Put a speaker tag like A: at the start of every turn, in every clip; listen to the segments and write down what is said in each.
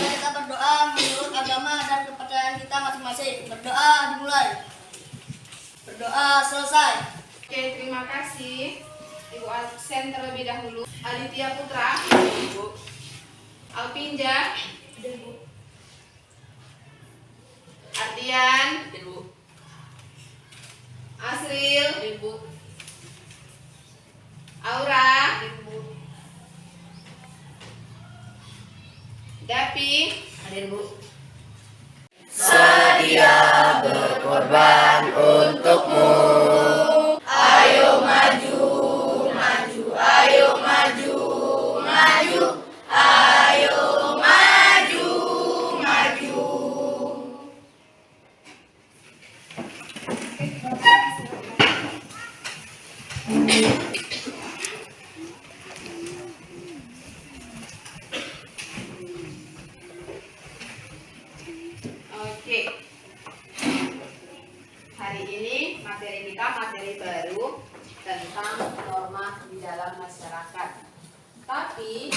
A: Mari kita berdoa menurut agama dan kepercayaan kita masing-masing. Berdoa dimulai. Berdoa selesai.
B: Oke, terima kasih. Ibu absen terlebih dahulu. Aditya Putra, Ibu. Alpinja, Ibu. Ardian, Ibu. Asril, Ibu. Aura, Ibu. Dapi, hadir Bu.
C: Sedia berkorban untukmu. Ayo maju, maju, ayo maju, maju, ayo maju, maju.
B: Oke. Hari ini materi kita materi baru tentang norma di dalam masyarakat. Tapi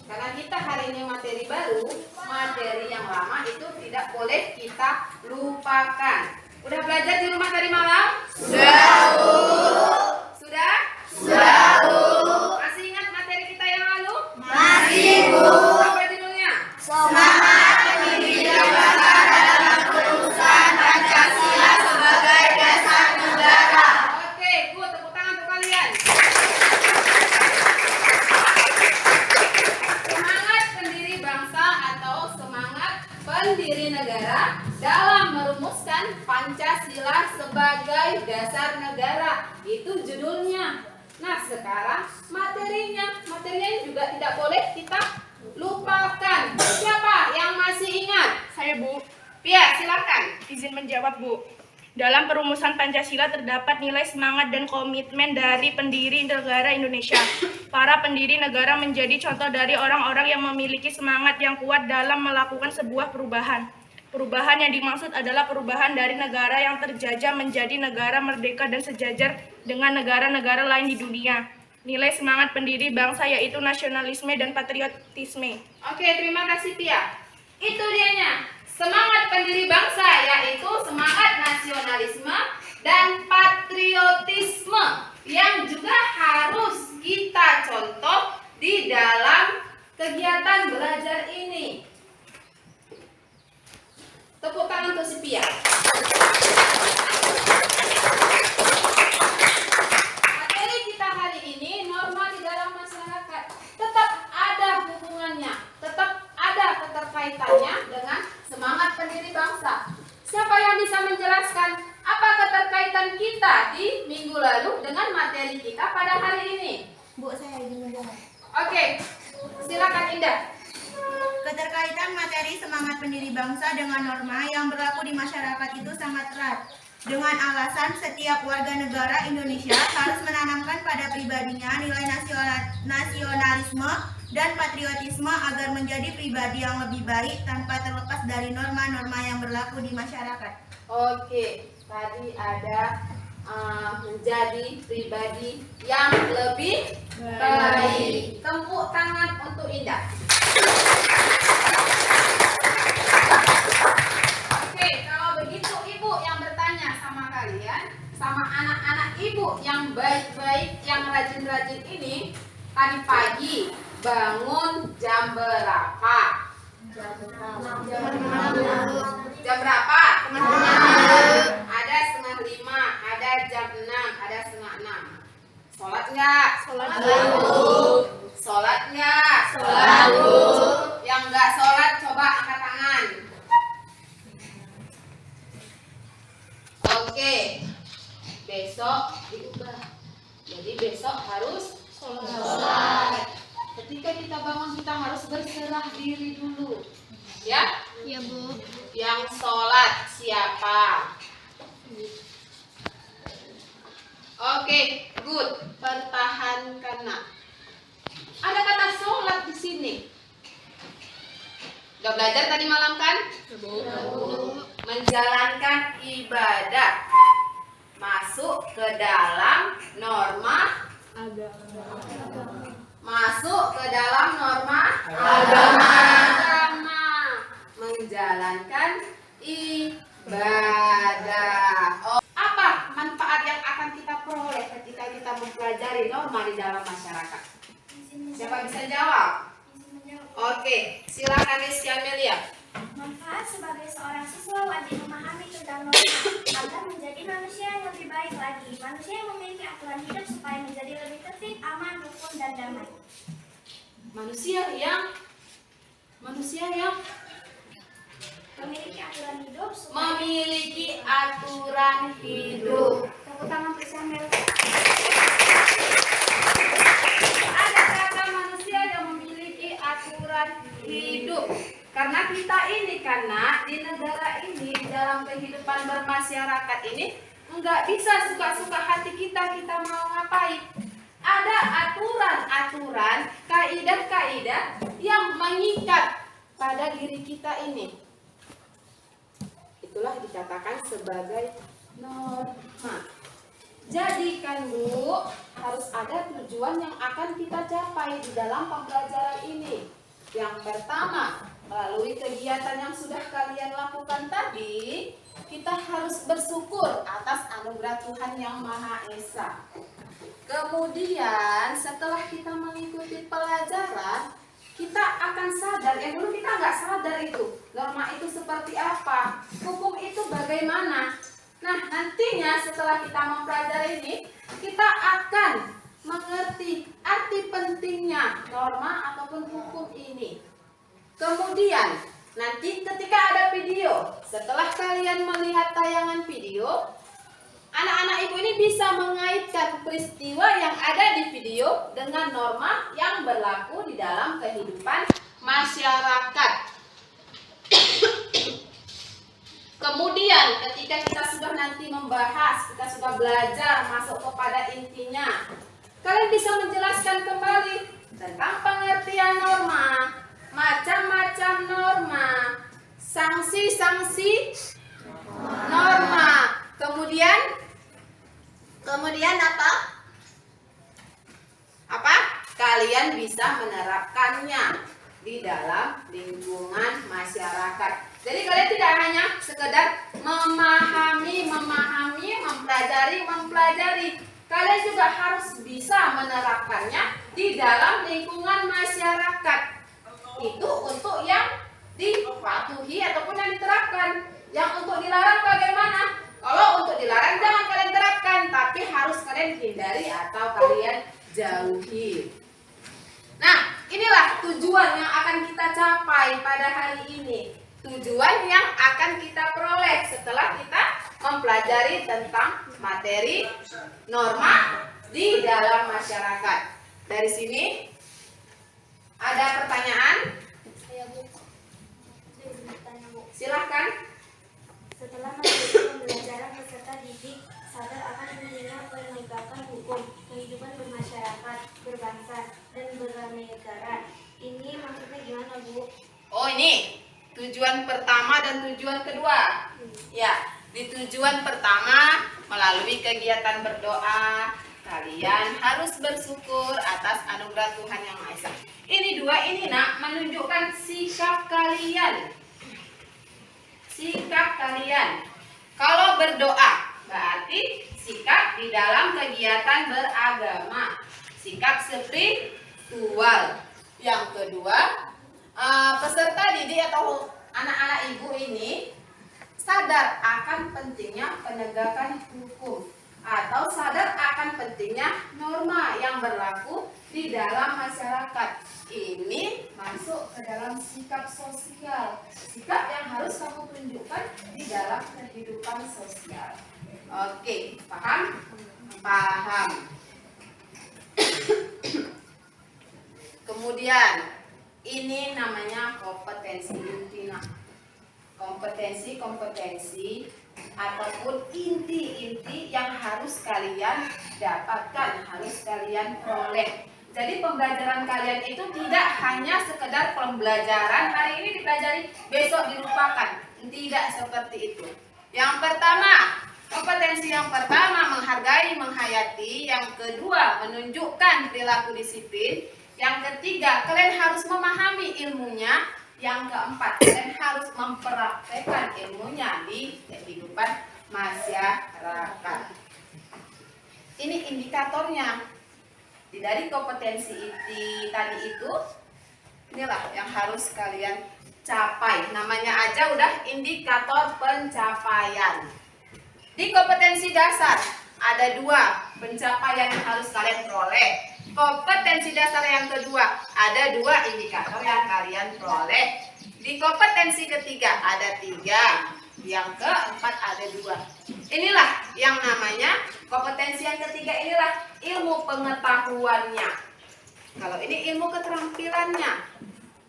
B: karena kita hari ini materi baru, materi yang lama itu tidak boleh kita lupakan. Udah belajar di rumah tadi malam?
C: Sudah, Bu.
B: Sudah?
C: Sudah, Bu.
B: Masih ingat materi kita yang lalu?
C: Masih, Bu.
B: Apa judulnya?
C: Semangat pendirian bangsa dalam perusahaan Pancasila sebagai dasar negara.
B: Oke, good. Tepuk tangan untuk kalian. Semangat pendiri bangsa atau semangat pendiri negara dalam merumuskan Pancasila sebagai dasar negara. Itu judulnya. Nah, sekarang materinya juga tidak boleh kita lupakan. Siapa yang masih ingat?
D: Saya, Bu.
B: Pia, silakan.
D: Izin menjawab, Bu. Dalam perumusan Pancasila terdapat nilai semangat dan komitmen dari pendiri negara Indonesia. Para pendiri negara menjadi contoh dari orang-orang yang memiliki semangat yang kuat dalam melakukan sebuah perubahan. Perubahan yang dimaksud adalah perubahan dari negara yang terjajah menjadi negara merdeka dan sejajar dengan negara-negara lain di dunia. Nilai semangat pendiri bangsa yaitu nasionalisme dan patriotisme.
B: Oke, terima kasih Pia. Itu dianya. Semangat pendiri bangsa yaitu semangat nasionalisme dan patriotisme yang juga harus kita contoh di dalam kegiatan belajar ini. Tepuk tangan untuk si Pia. Materi kita hari ini norma di dalam masyarakat tetap ada hubungannya, tetap ada keterkaitannya dengan semangat pendiri bangsa. Siapa yang bisa menjelaskan apa keterkaitan kita di minggu lalu dengan materi kita pada hari ini?
E: Bu, saya izin menjawab.
B: Oke, silakan Indah.
E: Keterkaitan materi semangat pendiri bangsa dengan norma yang berlaku di masyarakat itu sangat erat. Dengan alasan setiap warga negara Indonesia harus menanamkan pada pribadinya nilai nasionalisme dan patriotisme agar menjadi pribadi yang lebih baik tanpa terlepas dari norma-norma yang berlaku di masyarakat.
B: Oke, tadi ada menjadi pribadi yang lebih baik. Tepuk tangan untuk Indah. Oke, kalau begitu Ibu yang bertanya sama kalian, sama anak-anak Ibu yang baik-baik, yang rajin-rajin ini, tadi pagi bangun jam berapa? Jam berapa? Ada 4:30, ada jam 6, ada 5:30. Sholat nggak? Sholat nggak?
C: Selalu.
B: Yang nggak sholat coba angkat tangan. Oke, besok diubah. Jadi besok harus sholat. Ketika kita bangun kita harus berserah diri dulu. Ya?
E: Iya, Bu.
B: Yang sholat siapa? Oke, good. Pertahankan nak. Ada kata sholat di sini. Udah belajar tadi malam kan? Menjalankan ibadah. Masuk ke dalam norma agama. Masuk ke dalam norma agama. menjalankan ibadah. Oh, apa manfaat yang akan kita peroleh ketika kita mempelajari norma di dalam masyarakat? Siapa bisa jawab? Oke, silakan Rizky Amelia.
C: Manfaat sebagai seorang siswa wajib memahami tentang norma agar menjadi manusia yang lebih baik lagi. Manusia yang memiliki aturan hidup supaya menjadi lebih tertib, aman, rukun, dan damai.
B: Manusia yang
C: Memiliki aturan hidup supaya
B: memiliki aturan hidup.
C: tepuk tangan untuk Syamil.
B: Ada kata manusia yang memiliki aturan hidup. Karena kita ini, karena di negara ini, di dalam kehidupan bermasyarakat ini, nggak bisa suka-suka hati kita mau ngapain. Ada aturan-aturan, kaidah-kaidah yang mengikat pada diri kita ini. Itulah dikatakan sebagai norma. Jadi kan Bu, harus ada tujuan yang akan kita capai di dalam pembelajaran ini. Yang pertama, melalui kegiatan yang sudah kalian lakukan tadi, kita harus bersyukur atas anugerah Tuhan Yang Maha Esa. Kemudian setelah kita mengikuti pelajaran, kita akan sadar, yang dulu kita nggak sadar itu, norma itu seperti apa, hukum itu bagaimana. Nah, nantinya setelah kita mempelajari ini, kita akan mengerti arti pentingnya norma ataupun hukum ini. Kemudian, nanti ketika ada video, setelah kalian melihat tayangan video, anak-anak ibu ini bisa mengaitkan peristiwa yang ada di video dengan norma yang berlaku di dalam kehidupan masyarakat. Kemudian ketika kita sudah nanti membahas, kita sudah belajar masuk kepada intinya, kalian bisa menjelaskan kembali tentang pengertian norma, macam-macam norma, sanksi-sanksi norma. Kemudian apa? Kalian bisa menerapkannya di dalam lingkungan masyarakat. Jadi kalian tidak hanya sekedar memahami, mempelajari. Kalian juga harus bisa menerapkannya di dalam lingkungan masyarakat. Itu untuk yang dipatuhi ataupun yang diterapkan. Yang untuk dilarang bagaimana? Kalau untuk dilarang jangan kalian terapkan, tapi harus kalian hindari atau kalian jauhi. Nah, inilah tujuan yang akan kita capai pada hari ini. Tujuan yang akan kita peroleh setelah kita mempelajari tentang materi norma di dalam masyarakat. Dari sini ada pertanyaan?
C: Saya Bu. Saya bertanya Bu.
B: Silahkan.
C: Setelah mengikuti pembelajaran peserta didik sadar akan pentingnya penegakan hukum, kehidupan bermasyarakat, berbangsa, dan bernegara. Ini maksudnya gimana Bu?
B: Oh, ini tujuan pertama dan tujuan kedua. Ya, di tujuan pertama melalui kegiatan berdoa, kalian harus bersyukur atas anugerah Tuhan Yang Maha Esa. Ini dua ini nak menunjukkan sikap kalian. Sikap kalian. Kalau berdoa berarti sikap di dalam kegiatan beragama, sikap spiritual. Yang kedua, peserta didik atau anak-anak ibu ini sadar akan pentingnya penegakan hukum atau sadar akan pentingnya norma yang berlaku di dalam masyarakat. Ini masuk ke dalam sikap sosial, sikap yang harus kamu tunjukkan di dalam kehidupan sosial. Oke, paham? Paham. Kemudian ini namanya kompetensi inti. Kompetensi ataupun inti-inti yang harus kalian dapatkan, harus kalian peroleh. Jadi pembelajaran kalian itu tidak hanya sekedar pembelajaran hari ini dipelajari, besok dilupakan. Tidak seperti itu. Yang pertama, kompetensi yang pertama menghargai, menghayati. Yang kedua, menunjukkan perilaku disiplin. Yang ketiga, kalian harus memahami ilmunya. Yang keempat, kalian harus mempraktekkan ilmunya di kehidupan masyarakat. Ini indikatornya. Dari kompetensi tadi itu, inilah yang harus kalian capai. Namanya aja udah indikator pencapaian. Di kompetensi dasar ada 2 pencapaian yang harus kalian peroleh. Kompetensi dasar yang kedua ada 2 indikator yang kalian peroleh. Di kompetensi ketiga ada 3. Yang keempat ada 2. Inilah yang namanya kompetensi yang ketiga, inilah ilmu pengetahuannya. Kalau ini ilmu keterampilannya.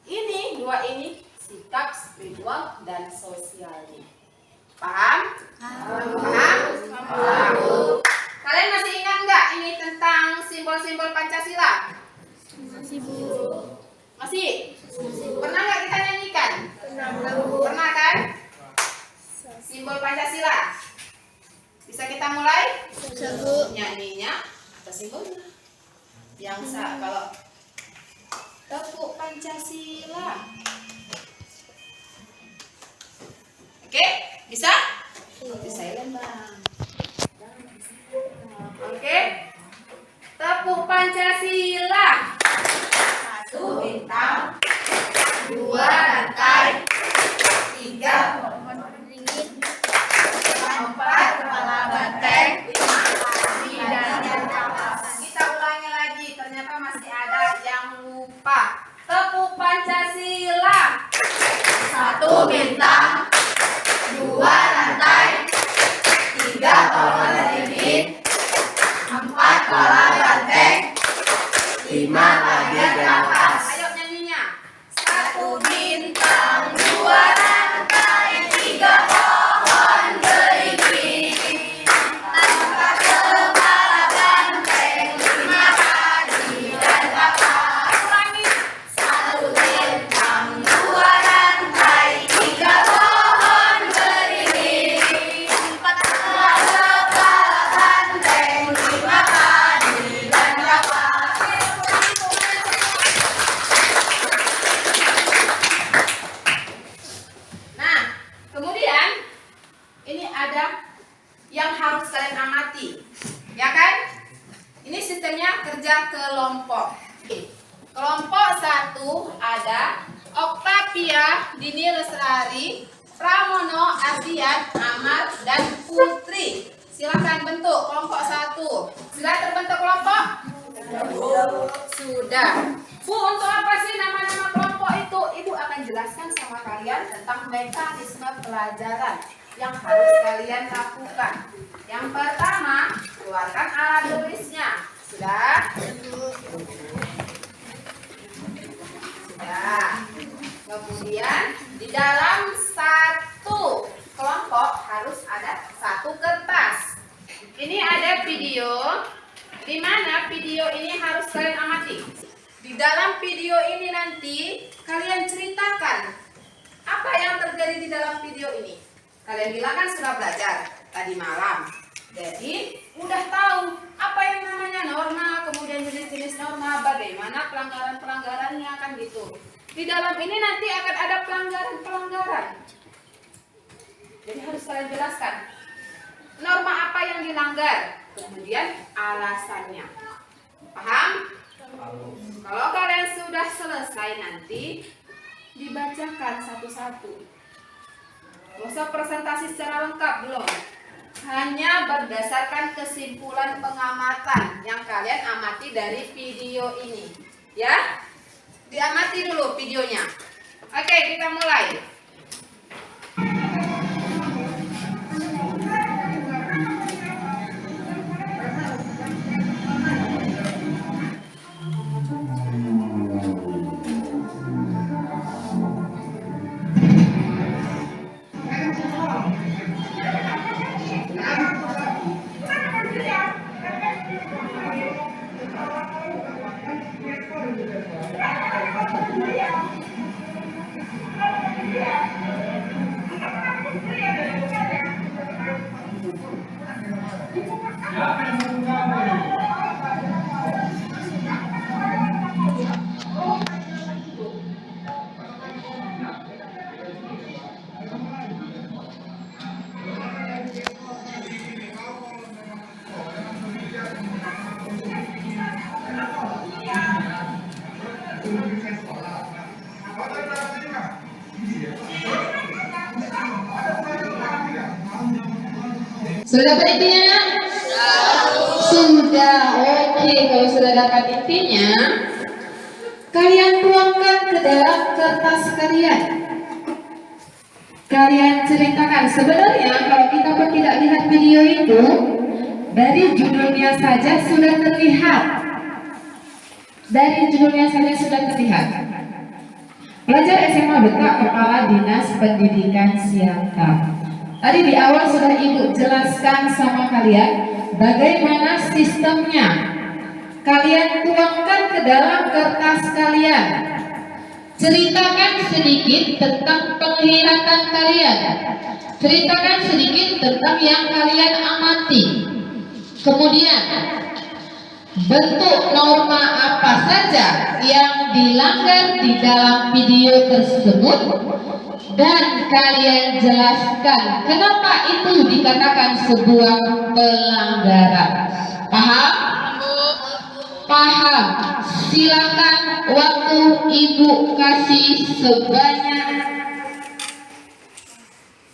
B: Ini 2 ini sikap spiritual dan sosialnya. Paham? Paham? Kalian masih ingat nggak ini tentang simbol-simbol Pancasila? Masih? Pernah nggak kita nyanyikan? Pernah kan? Simbol Pancasila. Bisa kita mulai? Nyanyinya atau simbolnya? Yang kalau tepuk Pancasila. Oke, bisa? Bisa ya, Bang. Oke. Tepuk Pancasila. 1 bintang, 2 rantai, 3 pohon beringin, 4 kepala banteng, 5 dan kapas. Kita ulangi lagi, ternyata masih ada yang lupa. Tepuk Pancasila. 1 bintang, 2 rantai, 3 pohon beringin, 4 kepala banteng, 5 dan kapas. Ayo nyanyinya. 1 bintang, 2 rantai, 3 pohon beringin, 4 kepala banteng, 5 padi dan kapas. Ulangi. 1 bintang, 2 rantai, 3 pohon beringin, 4 kepala banteng, 5 padi dan kapas. Nah, kemudian ini ada yang harus kalian amati, ya kan? Ini sistemnya kerja kelompok. Kelompok 1 ada Oktavia, Dini Lestari, Pramono, Ardian, Amar, dan Putri. Silakan bentuk kelompok 1. Sudah terbentuk kelompok? Sudah. Bu, untuk apa sih nama-nama kelompok itu? Ibu akan jelaskan sama kalian tentang mekanisme pelajaran yang harus kalian lakukan. Yang pertama, keluarkan alat tulisnya. Sudah? Sudah. Kemudian, di dalam 1 kelompok harus ada 1 kertas. Ini ada video, di mana video ini harus kalian amati. Di dalam video ini nanti kalian ceritakan apa yang terjadi di dalam video ini. Kalian bilang kan sudah belajar tadi malam. Jadi udah tahu apa yang namanya norma, kemudian jenis-jenis norma, bagaimana pelanggaran-pelanggarannya kan gitu. Di dalam ini nanti akan ada pelanggaran-pelanggaran. Jadi harus kalian jelaskan norma apa yang dilanggar, kemudian alasannya. Paham? Kalau kalian sudah selesai nanti dibacakan satu-satu. Gak usah presentasi secara lengkap, belum. Hanya berdasarkan kesimpulan pengamatan yang kalian amati dari video ini. Ya? Diamati dulu videonya. Oke, kita mulai. Sudah dapat intinya, nak? Sudah. Oke, kalau sudah dapat intinya, kalian tuangkan ke dalam kertas kalian. Kalian ceritakan. Sebenarnya kalau kita pun tidak lihat video itu, dari judulnya saja sudah terlihat. Dari judulnya saja sudah terlihat. Pelajar SMA Bekak Kepala Dinas Pendidikan Siantar. Tadi di awal sudah Ibu jelaskan sama kalian bagaimana sistemnya. Kalian tuangkan ke dalam kertas kalian. Ceritakan sedikit tentang penglihatan kalian. Ceritakan sedikit tentang yang kalian amati. Kemudian, bentuk norma apa saja yang dilanggar di dalam video tersebut, dan kalian jelaskan kenapa itu dikatakan sebuah pelanggaran. Paham? Paham. Silakan, waktu Ibu kasih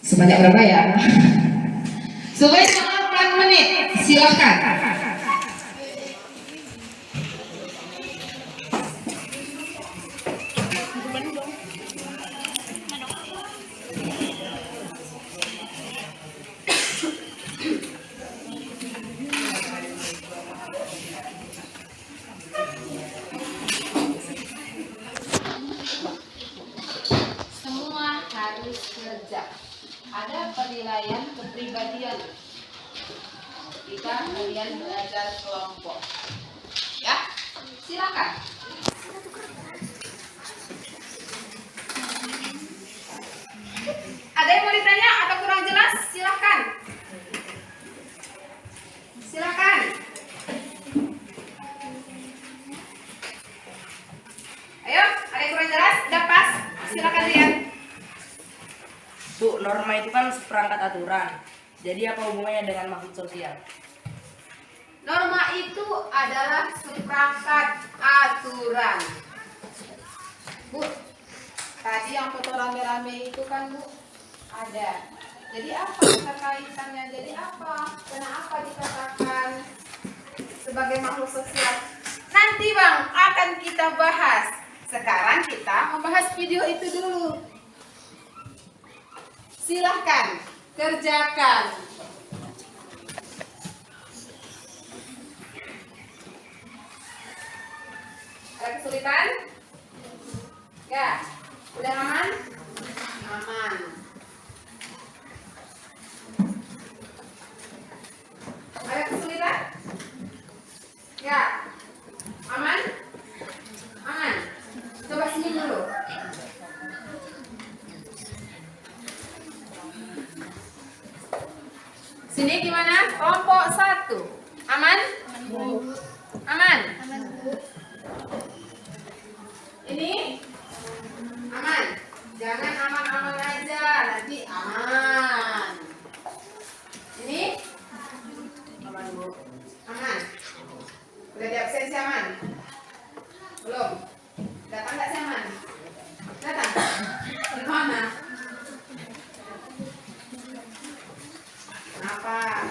B: sebanyak berapa ya? Sebanyak 8 menit. Silakan. Semua harus kerja. Ada penilaian kepribadian ketika kalian belajar kelompok. Ya, silakan. Ada yang mau ditanya atau kurang jelas? Silakan. Silakan. Ayo, ada yang kurang jelas? Udah pas? Silakan lihat.
F: Bu, norma itu kan seperangkat aturan. Jadi apa hubungannya dengan maksud sosial?
B: Norma itu adalah seperangkat aturan. Bu, tadi yang foto rame-rame itu kan Bu, ada. Jadi apa keterkaitannya? Jadi apa? Kenapa dikatakan sebagai makhluk sosial? Nanti Bang, akan kita bahas. Sekarang kita membahas video itu dulu. Silahkan, kerjakan. Ada kesulitan? Ya, udah aman? Aman. Ada kesulitan? Ya, aman? Aman. Coba sini dulu. Sini gimana? Kelompok 1. Aman? Aman. Ini aman. Jangan aman-aman aja, nanti aman. Ini aman Bu. Aman. Udah di absensi aman? Belum. Datang nggak sih aman? Datang. Di mana? Kenapa?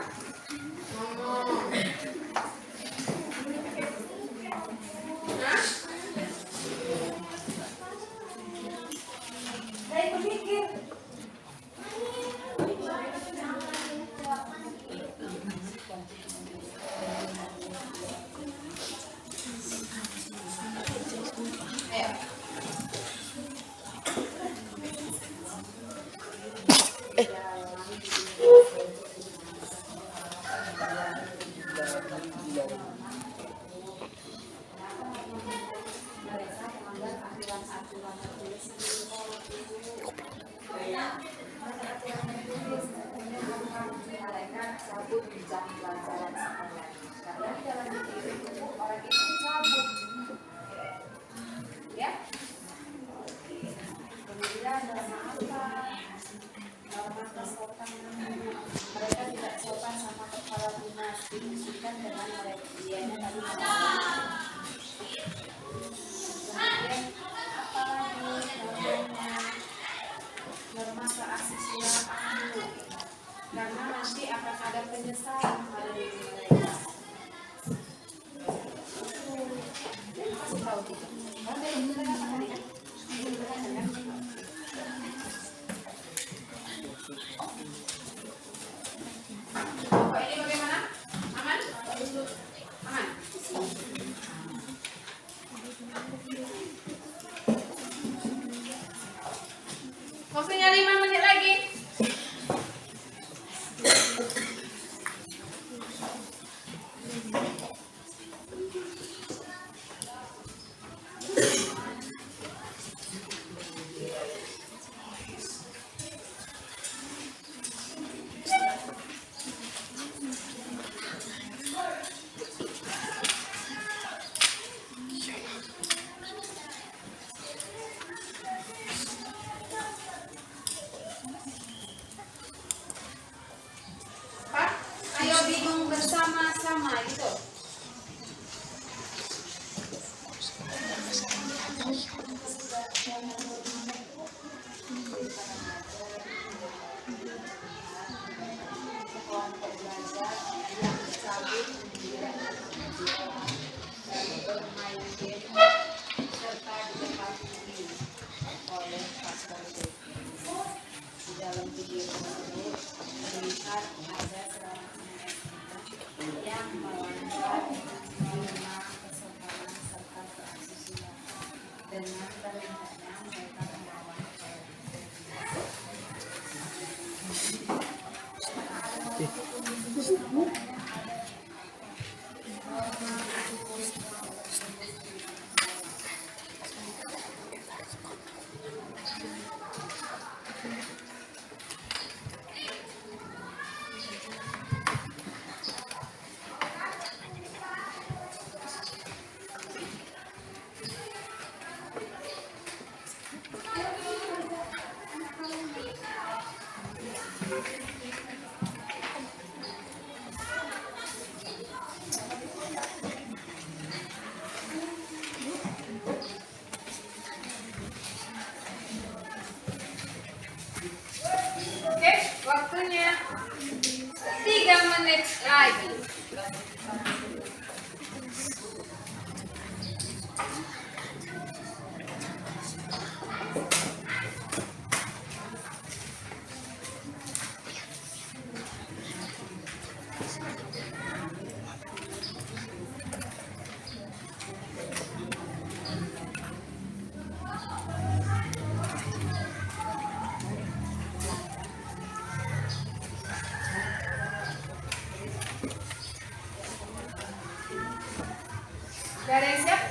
B: Ngomong. Hah? Ayo berpikir. Ayo. Ya. Kemudian norma apa? Norma kesopanan. Mereka tidak sopan sama kepala dinas, dimusuhkan dengan mereka. Dianya tadi kemudian apa lagi normanya? Norma keasusila karena nanti akan ada penyesalan pada diri mereka. Kasih tahu kita. Oke, kita kata tadi kan? Bapak ini bagaimana? Aman? Aman? Waktunya 5 menit lagi. Pak, ayo bingung bersama-sama gitu. Kelompok belajar yang bersalin dan bermain game serta didekati oleh Pastor Devi. Di dalam video tersebut terlihat ada seorang anak yang melanggar norma kesopanan serta keasusian. Dengan terlihatnya mereka melawan Oke, waktunya 3 menit lagi. Udah ada yang siap?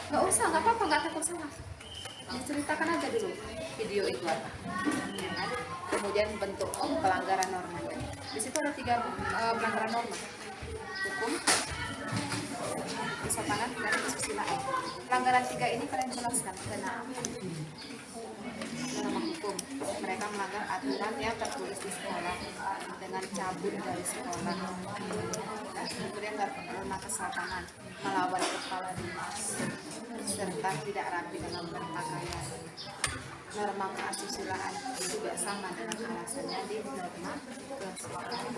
B: Gak usah, gak apa-apa, gak takut salah. Ceritakan aja dulu video itu apa. Kemudian bentuk pelanggaran norma. Di situ ada 3 pelanggaran norma. Hukum, kesopanan, dan kesusilaan. Pelanggaran 3 ini kalian jelaskan kenapa. Norma hukum, mereka melanggar aturan yang tertulis di sekolah dengan cabut dari sekolah. Kemudian norma kesopanan, melawan kepala dinas serta tidak rapi dalam berpakaian. Norma keasusilaan juga sama dengan alasannya di norma kesopanan.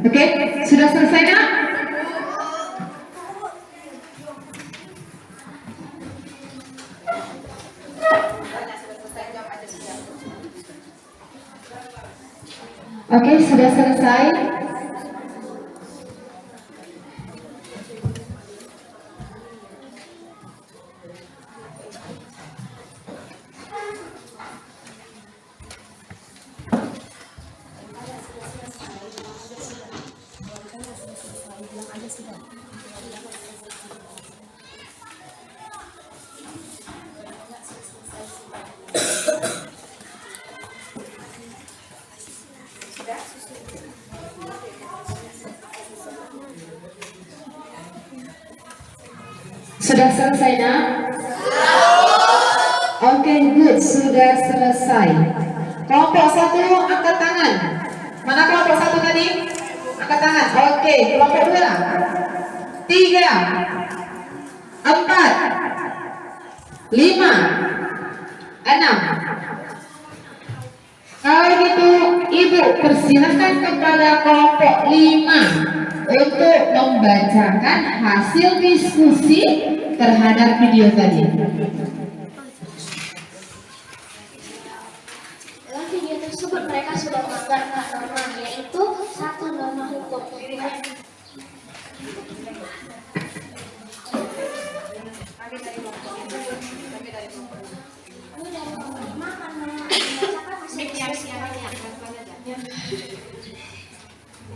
G: Oke, sudah selesai nak? Oke, sudah selesai. sudah selesai nak? Oke, good, sudah selesai. Kelompok 1 angkat tangan. Mana kelompok 1 tadi? Angkat tangan. Oke, kelompok 2. 3, 4, 5, 6. Kalau gitu, Ibu persilakan kepada kelompok 5 untuk membacakan hasil diskusi terhadap video tadi.
C: Dalam video tersebut mereka sudah melanggar norma, yaitu 1 norma hukum.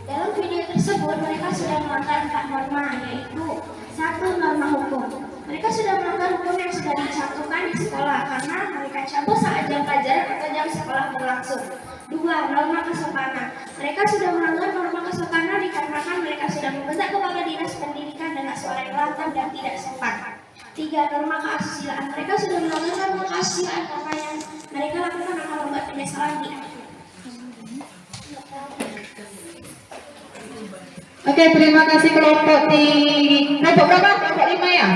C: Dalam video tersebut mereka sudah melanggar 4 norma, yaitu 1 norma hukum. Mereka sudah melanggar hukum yang sudah disatukan di sekolah karena mereka cabut saat jam pelajaran atau jam sekolah berlangsung. 2. Norma kesopanan. Mereka sudah melanggar norma kesopanan dikarenakan mereka sudah membentak kepada dinas pendidikan dengan suara yang lantang dan tidak sopan. 3. Norma keasusilaan. Mereka sudah melanggar norma keasusilaan karena yang mereka lakukan akan membuat penyesalan di akhir.
G: Oke, terima kasih kelompok kelompok berapa? Kelompok 5 ya?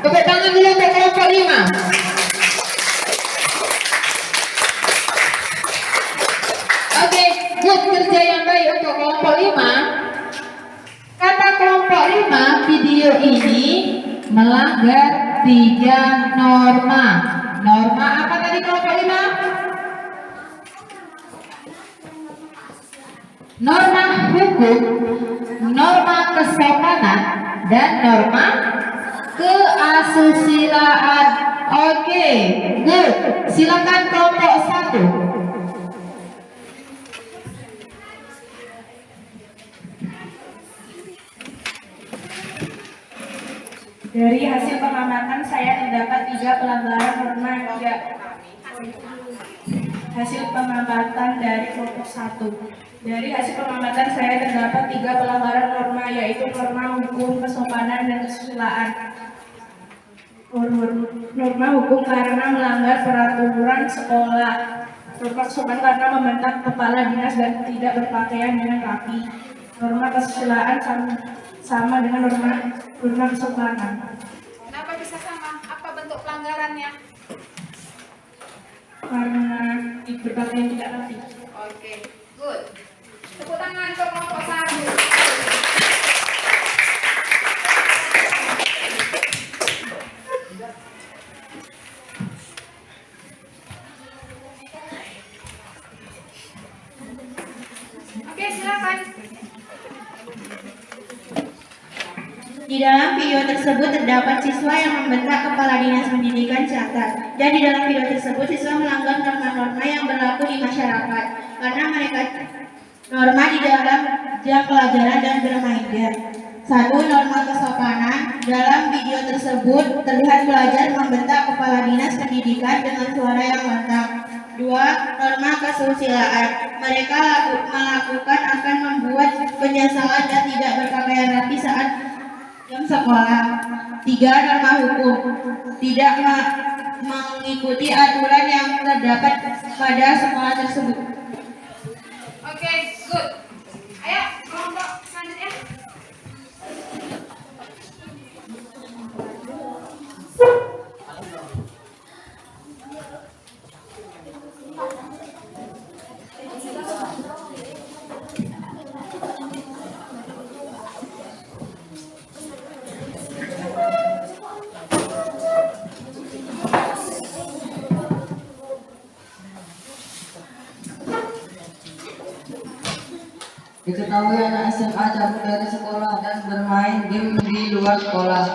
G: Tepuk tangan dulu untuk kelompok 5. Oke, good, kerja yang baik untuk kelompok 5. Kata kelompok 5, video ini melanggar 3 norma. Norma apa tadi kelompok 5? Norma hukum, norma kesopanan, dan norma keasusilaan. Oke, good. Silakan kelompok 1.
D: Dari hasil pengamatan saya terdapat 3 pelanggaran norma yang hasil pengamatan dari kelompok 1. Dari hasil pengamatan saya terdapat 3 pelanggaran norma, yaitu norma hukum, kesopanan, dan kesusilaan. Norma hukum karena melanggar peraturan sekolah. Norma kesopanan karena membentak kepala dinas dan tidak berpakaian dengan rapi. Norma kesusilaan sama dengan norma kesopanan.
B: Kenapa bisa sama? Apa bentuk pelanggarannya?
D: Karena berpakaian tidak rapi.
B: Oke, good. Tepuk tangan untuk kelompok 1. Oke, silakan.
E: Di dalam video tersebut terdapat siswa yang membentak kepala dinas pendidikan Ciatar. Dan di dalam video tersebut siswa melanggar norma-norma yang berlaku di masyarakat karena mereka norma di dalam jam pelajaran dan bermain. 1. Norma kesopanan. Dalam video tersebut terlihat pelajar membentak kepala dinas pendidikan dengan suara yang lantang. 2. Norma kesusilaan. Mereka melakukan akan membuat penyesalan dan tidak berpakaian rapi saat jam sekolah. 3. Norma hukum. Tidak mengikuti aturan yang terdapat pada sekolah tersebut.
B: Oke, good. Ayo, kelompok selanjutnya.
F: Diketahui anak SMA cabut dari sekolah dan bermain game di luar sekolah.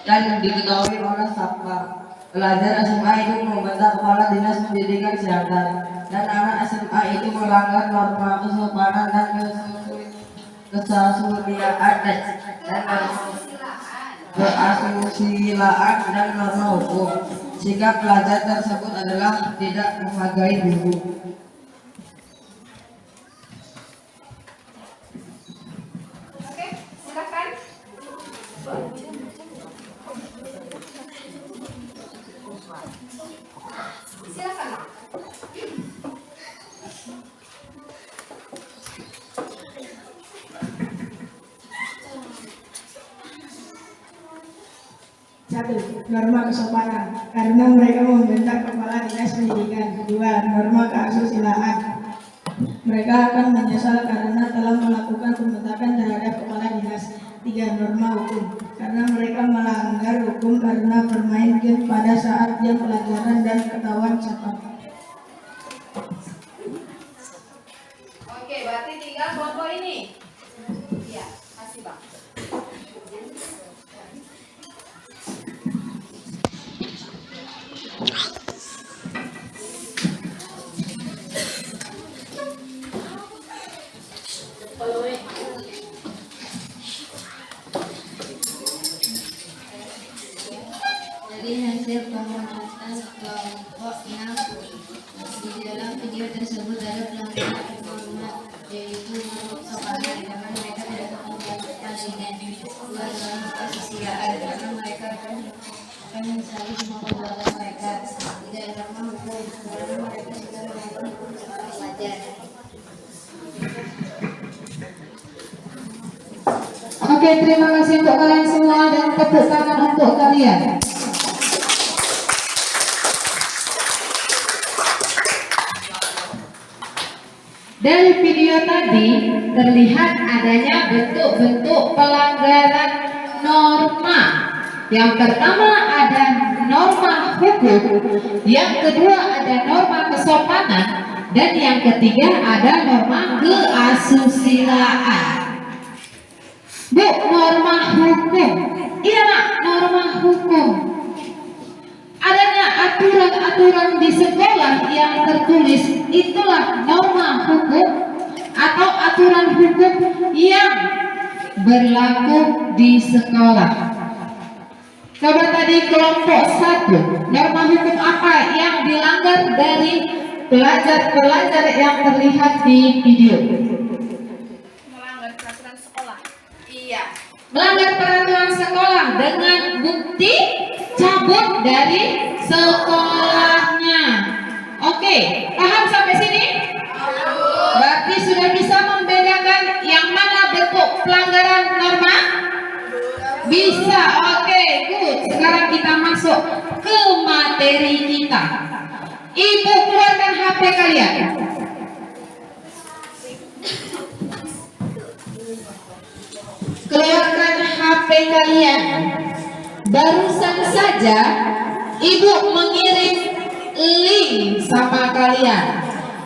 F: Dan diketahui oleh Satpam, pelajar SMA itu membentak kepala dinas pendidikan Ciatar. Dan anak SMA itu melanggar norma kesopanan dan kesusilaan dan keasusilaan dan norma hukum. Sikap pelajar tersebut adalah tidak menghargai guru.
B: Oke, silakan. Silakan, Mak.
H: Satu, norma kesopanan, karena mereka membentak kepala dinas pendidikan. Dua, norma keasusilaan. Mereka akan menyesal karena telah melakukan pembentakan terhadap kepala dinas. Tiga, norma hukum, karena mereka melanggar hukum karena bermain game pada saat jam pelajaran dan ketahuan catat.
B: Oke, berarti tinggal kelompok ini. Iya, kasih Bang.
I: Dari hasil pengamatan kelompok yang di dalam video tersebut ada pelanggaran norma, yaitu norma kesopanan karena mereka tidak memperhatikan dua norma kesusilaan karena mereka akan menyesali semua perbuatan mereka. Tidak norma hukum karena mereka sudah melakukan hukum secara wajar.
G: Oke, terima kasih untuk kalian semua dan tepuk tangan untuk kalian. Dari video tadi terlihat adanya bentuk-bentuk pelanggaran norma. Yang pertama ada norma hukum, yang kedua ada norma kesopanan, dan yang ketiga ada norma keasusilaan. Bu, norma hukum. Iya, Nak, norma hukum. Adanya aturan-aturan di sekolah yang tertulis, itulah norma hukum atau aturan hukum yang berlaku di sekolah. Coba tadi kelompok 1, norma hukum apa yang dilanggar dari pelajar-pelajar yang terlihat di video?
D: Melanggar peraturan sekolah.
B: Iya.
G: Melanggar peraturan sekolah dengan bukti cabut dari sekolahnya. Oke, paham sampai sini? Berarti sudah bisa membedakan yang mana bentuk pelanggaran norma? Bisa. Oke, good. Sekarang kita masuk ke materi kita. Ibu keluarkan HP kalian. Keluarkan HP kalian. Barusan saja ibu mengirim link sama kalian.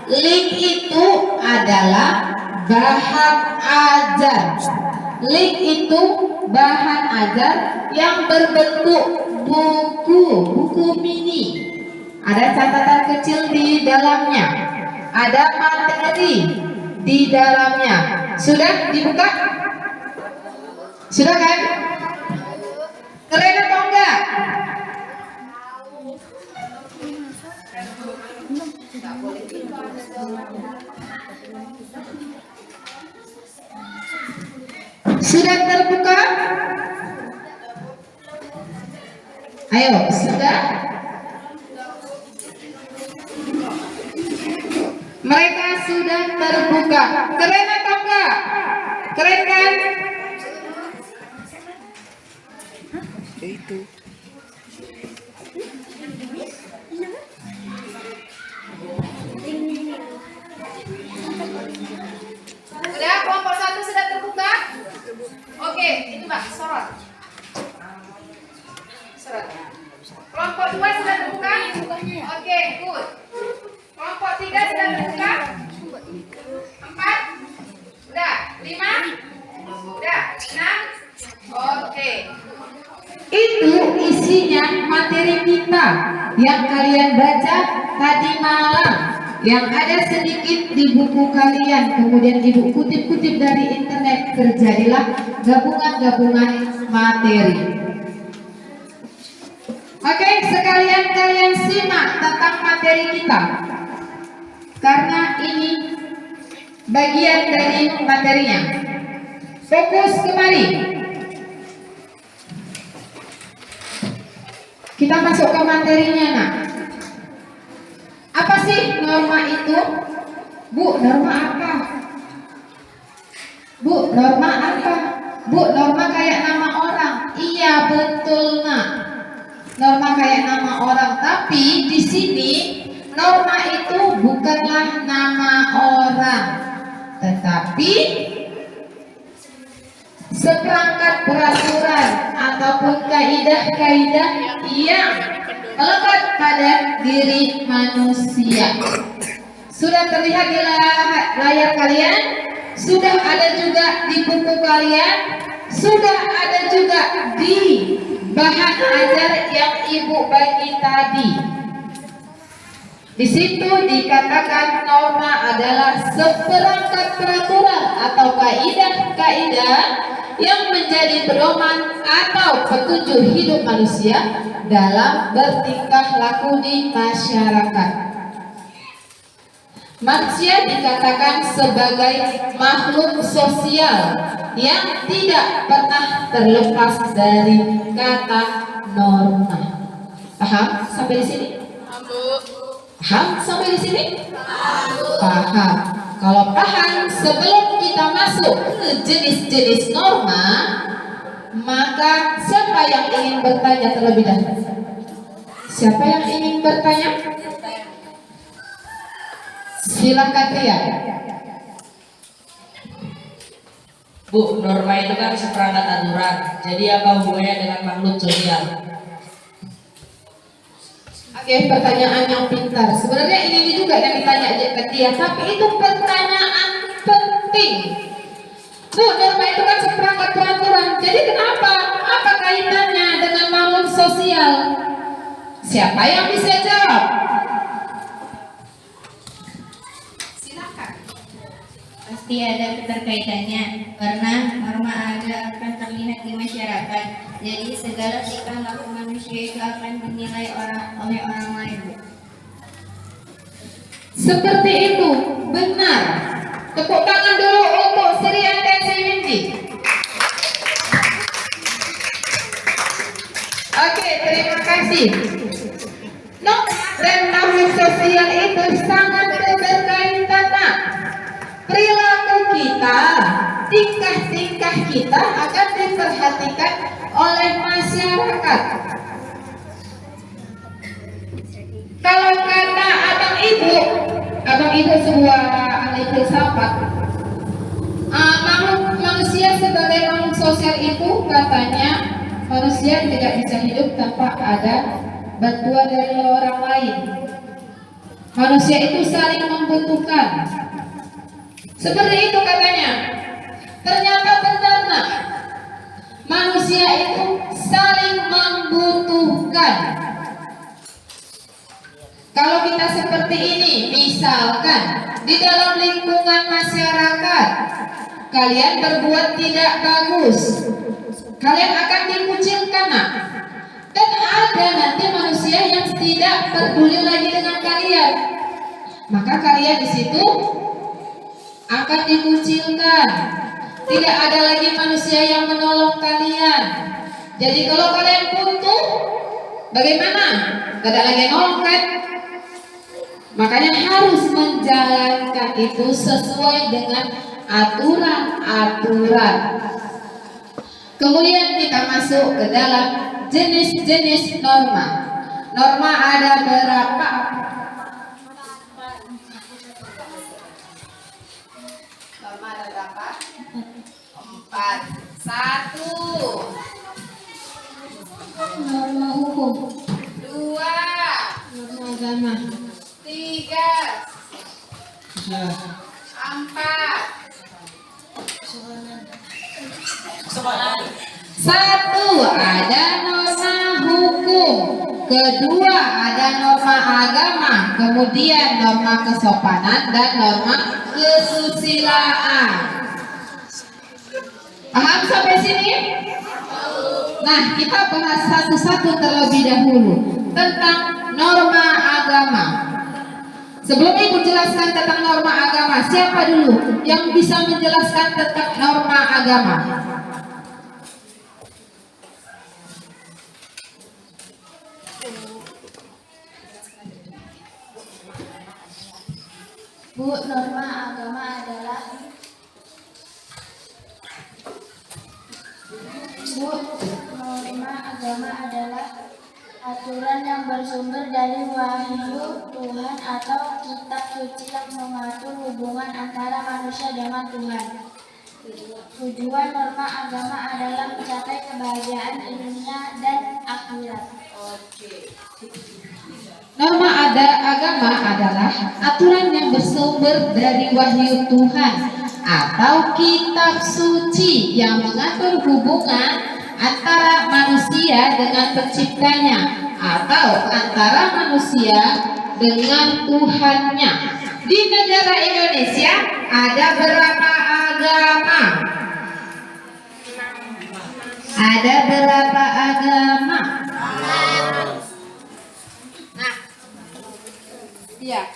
G: Link itu adalah bahan ajar. Link itu bahan ajar yang berbentuk buku mini. Ada catatan kecil di dalamnya. Ada materi di dalamnya. Sudah dibuka? Sudah kan? Keren atau enggak? Sudah terbuka? Ayo, sudah? Mereka sudah terbuka. Keren atau enggak? Keren kan?
B: Sudah, kelompok 1 sudah terbuka? Oke, itu Pak, sorot. Sorot. Kelompok 2 sudah terbuka? Oke, good. Kelompok 3 sudah terbuka? 4? Udah, 5? Udah, 6? Oke.
G: Itu isinya materi kita yang kalian baca tadi malam, yang ada sedikit di buku kalian, kemudian ibu kutip-kutip dari internet. Terjadilah gabungan-gabungan materi. Oke, sekalian kalian simak tentang materi kita, karena ini bagian dari materinya. Fokus kemari. Kita masuk ke materinya, Nak. sih norma itu? Bu, norma apa? Bu, norma apa? Bu, norma kayak nama orang. Iya, betul, Nak. Norma kayak nama orang, tapi di sini norma itu bukanlah nama orang, tetapi seperangkat peraturan ataupun kaidah-kaidah yang melekat pada diri manusia. Sudah terlihat di layar kalian? Sudah ada juga di buku kalian? Sudah ada juga di bahan ajar yang Ibu bagi tadi. Di situ dikatakan norma adalah seperangkat peraturan atau kaidah-kaidah yang menjadi pedoman atau petunjuk hidup manusia dalam bertingkah laku di masyarakat. Manusia dikatakan sebagai makhluk sosial yang tidak pernah terlepas dari kata norma. Paham sampai di sini? Paham sampai di sini? Paham. Kalau paham, sebelum kita masuk ke jenis-jenis norma, maka siapa yang ingin bertanya terlebih dahulu? Siapa yang ingin bertanya? Silakan Ria.
F: Bu, norma itu kan seperangkat aturan. Jadi apa hubungannya dengan makhluk sosial?
G: Oke, pertanyaan yang pintar. Sebenarnya ini juga yang ditanya ke dia, tapi itu pertanyaan penting. Bu, norma itu kan seperangkat peraturan. Jadi kenapa? Apa kaitannya dengan makhluk sosial? Siapa yang bisa jawab? Silakan.
I: Pasti ada keterkaitannya karena norma ada akan terlihat di masyarakat. Jadi segala tingkah laku manusia itu akan dinilai oleh orang lain.
G: Seperti itu, benar. Tepuk tangan dulu untuk Sri Antensi Windy. Oke, terima kasih. Norma dan makhluk sosial itu sangat berkaitan, Nak. Perilaku kita, tingkah-tingkah kita akan diperhatikan oleh masyarakat. Kalau kata abang ibu sebuah ahli filsafat, makhluk manusia sebagai makhluk sosial itu katanya manusia tidak bisa hidup tanpa ada bantuan dari orang lain. Manusia itu saling membutuhkan. Seperti itu katanya. Ternyata benar, Nak. Manusia itu saling membutuhkan. Kalau kita seperti ini, misalkan di dalam lingkungan masyarakat, kalian berbuat tidak bagus, kalian akan dikucilkan, Nak. Dan ada nanti manusia yang tidak peduli lagi dengan kalian, maka kalian di situ akan dikucilkan. Tidak ada lagi manusia yang menolong kalian. Jadi kalau kalian butuh, bagaimana? Tidak ada lagi yang nolong kan? Makanya harus menjalankan itu sesuai dengan aturan-aturan. Kemudian kita masuk ke dalam jenis-jenis norma. Norma ada berapa? Norma ada berapa? 4. 1.
I: Norma hukum.
G: 2.
I: Norma agama.
G: 3. 4. Satu, ada norma hukum. Kedua, ada norma agama. Kemudian norma kesopanan dan norma kesusilaan. Paham sampai sini? Nah, kita bahas satu-satu terlebih dahulu tentang norma agama. Sebelum Ibu jelaskan tentang norma agama, siapa dulu yang bisa menjelaskan tentang norma agama?
C: Bu, norma agama adalah aturan yang bersumber dari wahyu Tuhan atau kitab suci yang mengatur hubungan antara manusia dengan Tuhan. Tujuan norma agama adalah mencapai kebahagiaan dunia dan akhirat.
G: Norma agama adalah aturan yang bersumber dari wahyu Tuhan atau kitab suci yang mengatur hubungan antara manusia dengan penciptanya atau antara manusia dengan Tuhannya. Di negara Indonesia ada berapa agama? Ada berapa agama?
B: Nah, iya,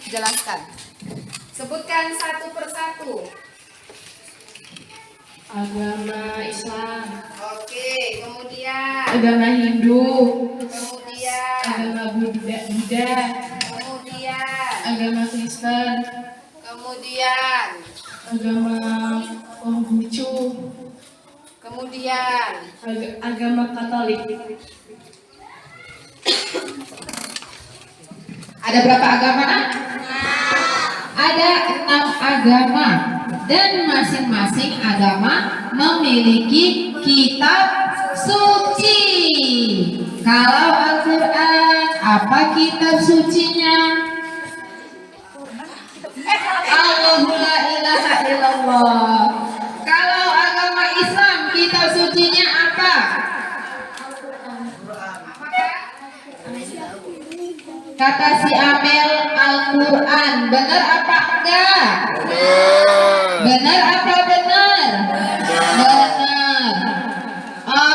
B: jelaskan. Sebutkan satu persatu.
D: Agama Islam,
B: Oke, kemudian,
D: agama Hindu,
B: kemudian,
D: agama Buddha,
B: kemudian,
D: agama Kristen,
B: kemudian,
D: agama Konghucu,
B: kemudian.
D: agama Katolik.
G: Ada berapa agama? Ada 6 agama dan masing-masing agama memiliki kitab suci. Kalau Al-Quran, apa kitab sucinya? Allahu la ilaha illallah. Kalau agama Islam, kitab sucinya apa? Kata si Amel, Al-Quran. Benar apa enggak? Benar apa benar? Benar.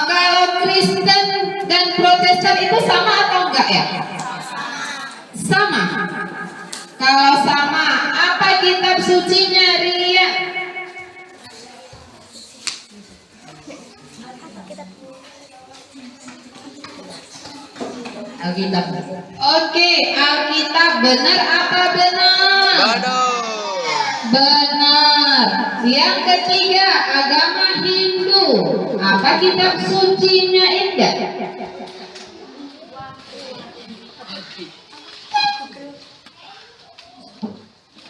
G: Kalau Kristen dan Protestan itu sama atau enggak ya? Sama. Kalau sama, apa kitab sucinya, Ria? Alkitab. Oke, Alkitab. Benar apa benar? Benar. Yang ketiga, agama Hindu. Apa kitab sucinya, Indah?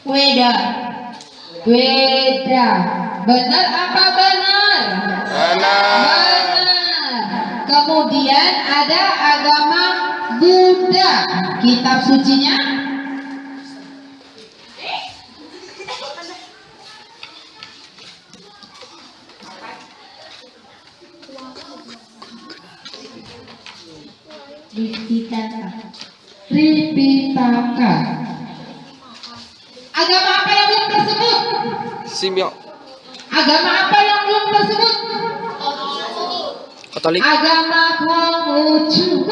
G: Weda. Weda. Benar apa benar? Benar. Kemudian ada agama Buddha. Kitab sucinya? Tripitaka. Agama apa yang belum tersebut?
J: Simyo.
G: Agama apa yang belum tersebut?
J: Katolik.
G: Agama Konghucu.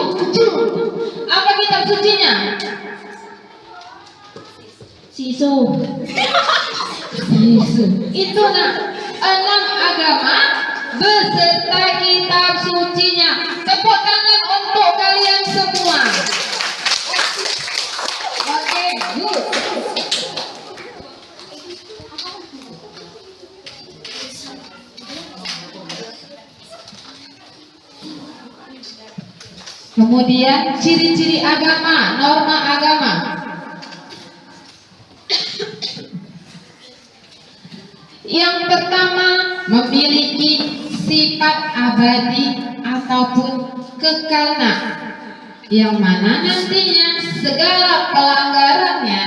G: Apa kitab sucinya? Sisu. Itu 6 agama beserta kitab sucinya. Tepuk tangan untuk kalian semua. Oke, good. Kemudian ciri-ciri agama, norma agama. Yang pertama, memiliki sifat abadi ataupun kekalna, yang mana nantinya segala pelanggarannya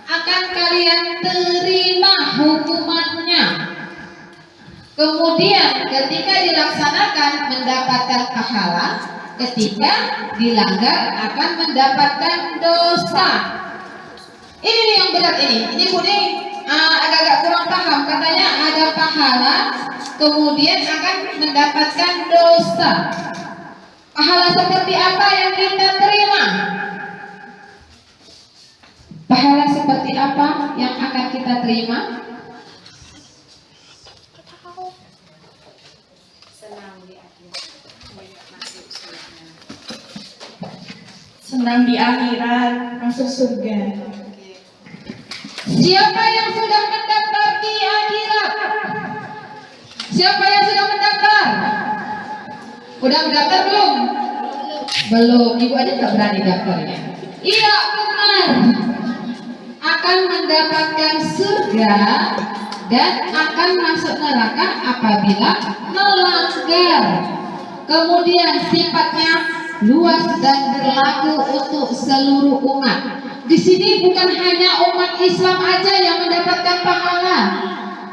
G: akan kalian terima hukumannya. Kemudian ketika dilaksanakan mendapatkan pahala, ketika dilanggar akan mendapatkan dosa. Ini nih yang berat ini. Ini Budi agak-agak kurang paham. Katanya ada pahala, kemudian akan mendapatkan dosa. Pahala seperti apa yang kita terima? Pahala seperti apa yang akan kita terima?
D: Senang di akhirat, masuk surga.
G: Siapa yang sudah mendaftar di akhirat? Siapa yang sudah mendaftar? Udah mendaftar belum? Belum. Ibu aja nggak berani daftarnya. Iya benar. Akan mendapatkan surga dan akan masuk neraka apabila melanggar. Kemudian sifatnya luas dan berlaku untuk seluruh umat. Di sini bukan hanya umat Islam aja yang mendapatkan pahala,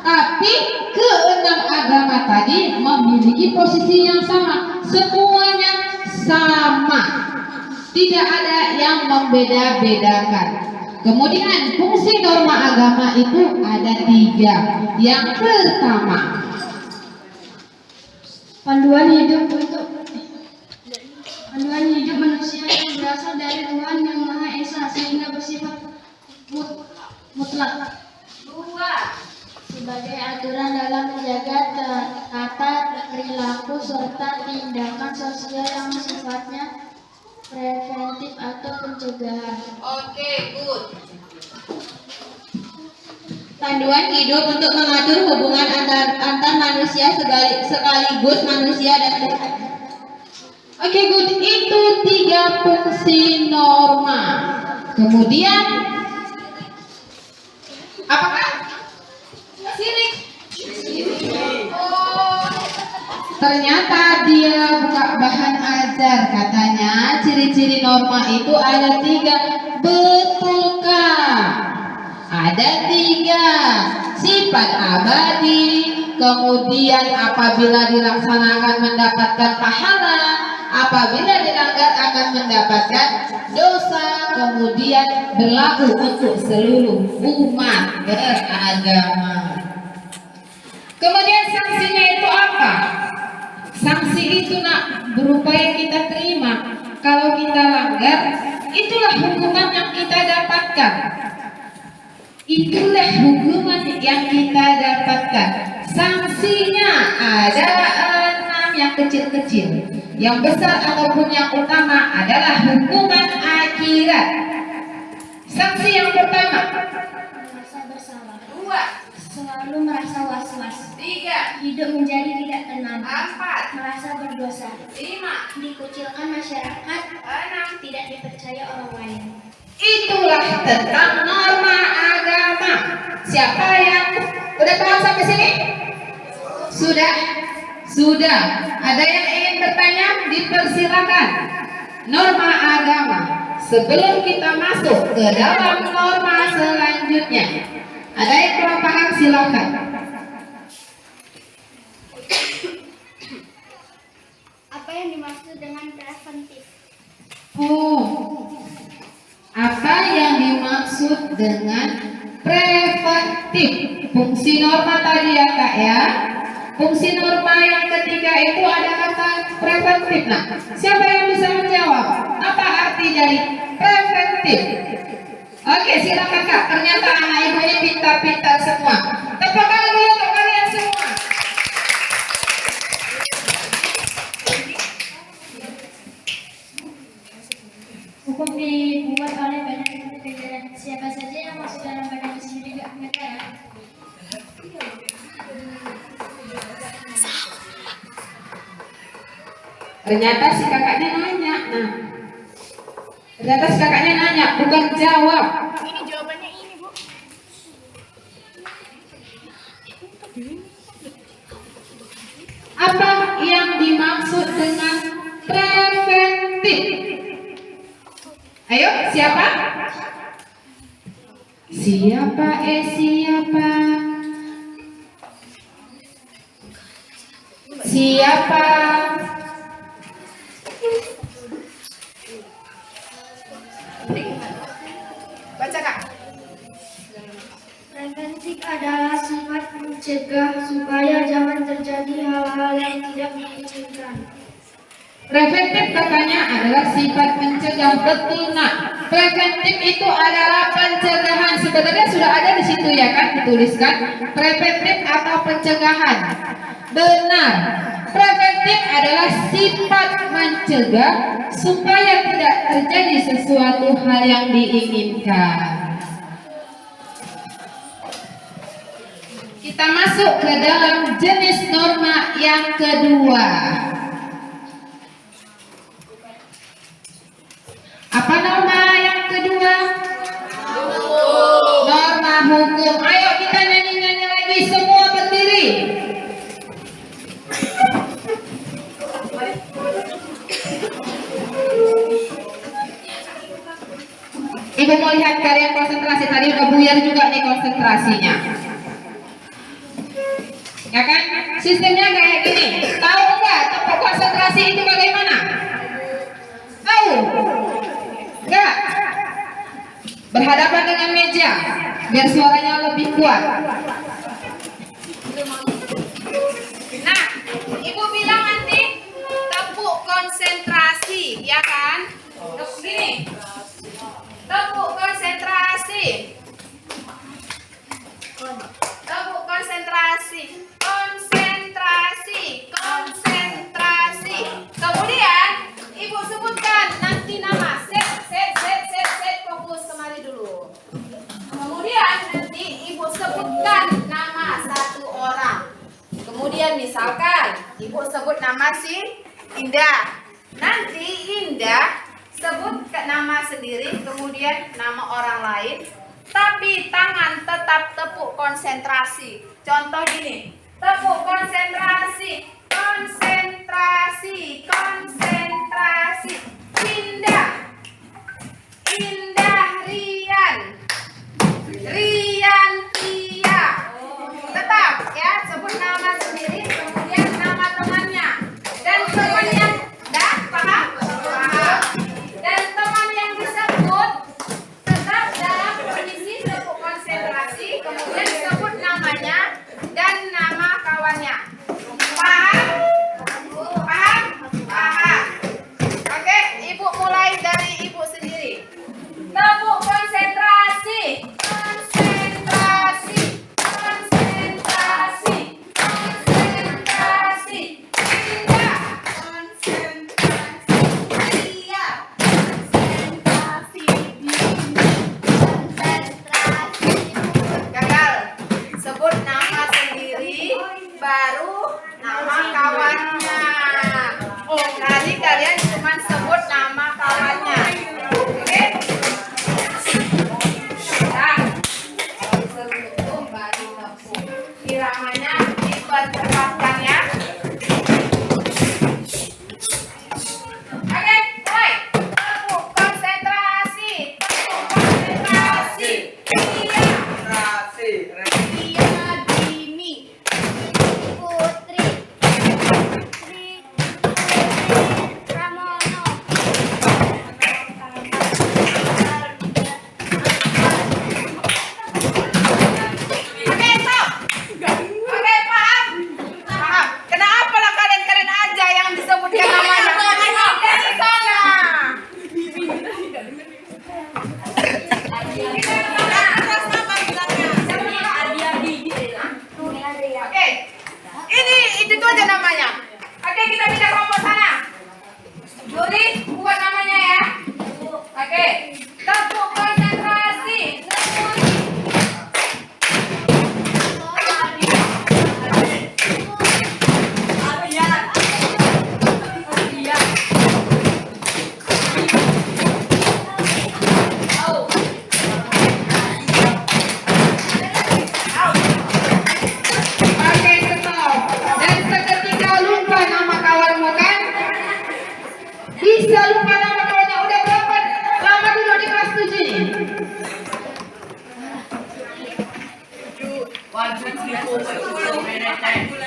G: tapi keenam agama tadi memiliki posisi yang sama. Semuanya sama, tidak ada yang membeda-bedakan. Kemudian fungsi norma agama itu ada 3. Yang pertama,
I: Panduan hidup manusia yang berasal dari Tuhan yang Maha Esa sehingga bersifat mutlak.
B: 2.
I: Sebagai aturan dalam menjaga tata perilaku serta tindakan sosial yang sifatnya preventif atau pencegahan.
B: Oke, good.
E: Panduan hidup untuk mengatur hubungan antar manusia sekaligus manusia dan Tuhan.
G: oke good, itu 3 fungsi norma. Kemudian apakah?
B: Sirik.
G: Ternyata dia buka bahan ajar, katanya ciri-ciri norma itu ada 3. Betulkah? Ada 3. Sifat abadi, kemudian apabila dilaksanakan mendapatkan pahala, apabila dilanggar akan mendapatkan dosa, kemudian berlaku untuk seluruh umat beragama. Kemudian sanksinya itu apa? Sanksi itu berupaya kita terima. Kalau kita langgar, itulah hukuman yang kita dapatkan. Itulah hukuman yang kita dapatkan. Sanksinya ada 6 yang kecil-kecil. Yang besar ataupun yang utama adalah hukuman akhirat. Sanksi yang pertama,
C: Merasa bersalah.
B: 2.
C: Selalu merasa was-was.
B: 3.
C: Hidup menjadi tidak tenang.
B: 4.
C: Merasa berdosa.
B: 5.
C: Dikucilkan masyarakat.
B: 6.
C: Tidak dipercaya orang lain.
G: itulah tentang norma agama. Siapa yang udah paham sampai sini? Sudah? Sudah. Ada yang ingin bertanya? Dipersilakan. Norma agama. Sebelum kita masuk ke dalam norma selanjutnya, ada yang kurang paham? Silakan.
C: Apa yang dimaksud dengan preventif?
G: Oh, apa yang dimaksud dengan preventif? Fungsi norma tadi ya Kak ya. Fungsi norma yang ketiga itu ada kata preventif. Nah, siapa yang bisa menjawab? Apa arti dari preventif? Oke, silakan Kak. Ternyata anak ibu ini pintar-pintar semua. Tepuk tangan dulu untuk kalian semua.
I: Hukum dibuat oleh badan negara. Siapa saja yang masuk dalam badan tersebut juga negara.
G: Ternyata si kakaknya nanya. Nah, ternyata si kakaknya nanya, bukan jawab.
D: Ini jawabannya ini, Bu.
G: Apa yang dimaksud dengan preventif? Ayo, siapa? Siapa? Siapa? Siapa? Baca Kak.
C: Preventif adalah sifat mencegah supaya jangan terjadi hal-hal yang tidak diinginkan.
G: Preventif katanya adalah sifat mencegah. Betul nak. Preventif itu adalah pencegahan. Sebenarnya sudah ada di situ ya kan, dituliskan preventif atau pencegahan. Benar. Preventif adalah sifat mencegah supaya tidak terjadi sesuatu hal yang diinginkan. Kita masuk ke dalam jenis norma yang kedua. Apa norma yang kedua? Norma hukum. Ayo kita nyanyi-nyanyi lagi, semua berdiri. Ibu mau lihat kalian konsentrasi, tadi udah buyar juga nih konsentrasinya. Ya kan? Sistemnya kayak gini. Tahu nggak tempat konsentrasi itu bagaimana? Tahu? Nggak? Berhadapan dengan meja biar suaranya lebih kuat.
B: Nah, ibu bilang nanti tepuk konsentrasi, ya kan? Tepuk gini. Tepuk konsentrasi. Tepuk konsentrasi. Konsentrasi. Konsentrasi. Kemudian ibu sebutkan nanti nama. Set. Fokus kemari dulu. Kemudian nanti ibu sebutkan nama satu orang. Kemudian misalkan ibu sebut nama si Indah. Nanti Indah sebut nama sendiri, kemudian nama orang lain, tapi tangan tetap tepuk konsentrasi. Contoh gini, tepuk konsentrasi, konsentrasi, konsentrasi. Indah, Indah Rian, Rian Tia. Tetap ya, sebut nama sendiri, kemudian nama temannya. Dan teman yang paham? Dan teman yang disebut tetap dalam kondisi tepuk konsentrasi, kemudian disebut namanya dan nama kawannya. Paham? Paham? Paham. Oke, ibu mulai dari ibu sendiri. Tepuk konsentrasi. Konsentrasi. Konsentrasi. Konsentrasi. Indah. Gagal. Sebut nama sendiri, baru nama kawannya. Oh, tadi kalian cuma sebut nama kawannya. Oke? Nah, sebelum itu baru tepuk. Iramanya dipercepatkan ya. Oke, mulai. Tepuk konsentrasi. Tepuk konsentrasi. Iya, Dini. Putri. Pramono. Oke, stop. Oke, paham? Paham. Kenapa lah kalian aja yang disebutkan namanya? Dari sana. Oke, ini itu aja namanya. Oke, kita pindah kelompok sana. Juri, buat namanya ya. Oke, tepuk konsentrasi.
G: Oke, stop. Dan seketika lupa nama kawanmu kan? Bisa lupa nama kawannya. Udah berapa lama dulu di kelas 7 ini?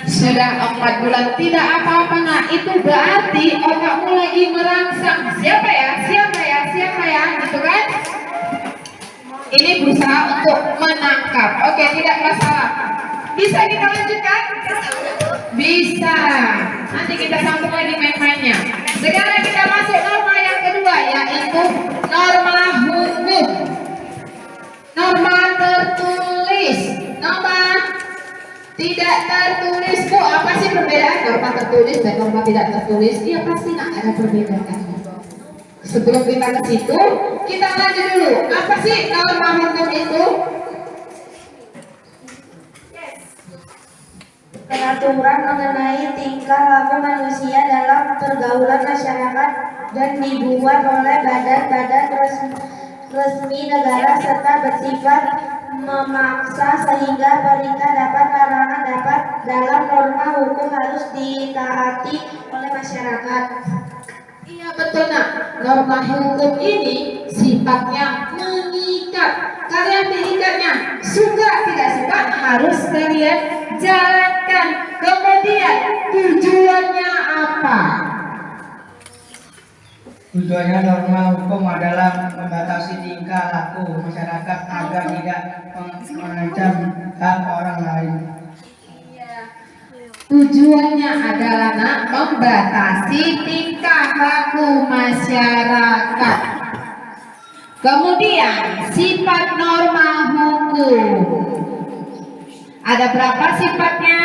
G: Sudah 4 bulan. Tidak apa-apa nak. Itu berarti otakmu lagi merangsang. Siapa ya? Siapa ya? Siapa ya? Gitu kan? Ini berusaha untuk menangkap. Oke, tidak masalah. Bisa kita lanjutkan? Bisa. Nanti kita sambung lagi main-mainnya. Sekarang kita masuk norma yang kedua, yaitu norma hukum. Norma tertulis. Norma tidak tertulis. Bu, apa sih perbedaan norma tertulis dan norma tidak tertulis? Iya pasti ada perbedaan. Sebelum kita ke situ, kita lanjut dulu. Apa sih norma hukum itu?
C: Pengaturan mengenai tingkah laku manusia dalam pergaulan masyarakat dan dibuat oleh badan-badan resmi negara serta bersifat memaksa sehingga perintah dapat larangan dapat dalam norma hukum harus ditaati oleh masyarakat.
G: Iya betul nak, norma hukum ini sifatnya mengikat. Kalian diikatnya, suka tidak suka harus kalian jalankan. Kemudian tujuannya apa?
F: Tujuannya norma hukum adalah membatasi tingkah laku masyarakat agar tidak mengancam hak orang lain.
G: Tujuannya adalah nak membatasi tingkah laku masyarakat. Kemudian sifat norma hukum. Ada berapa sifatnya?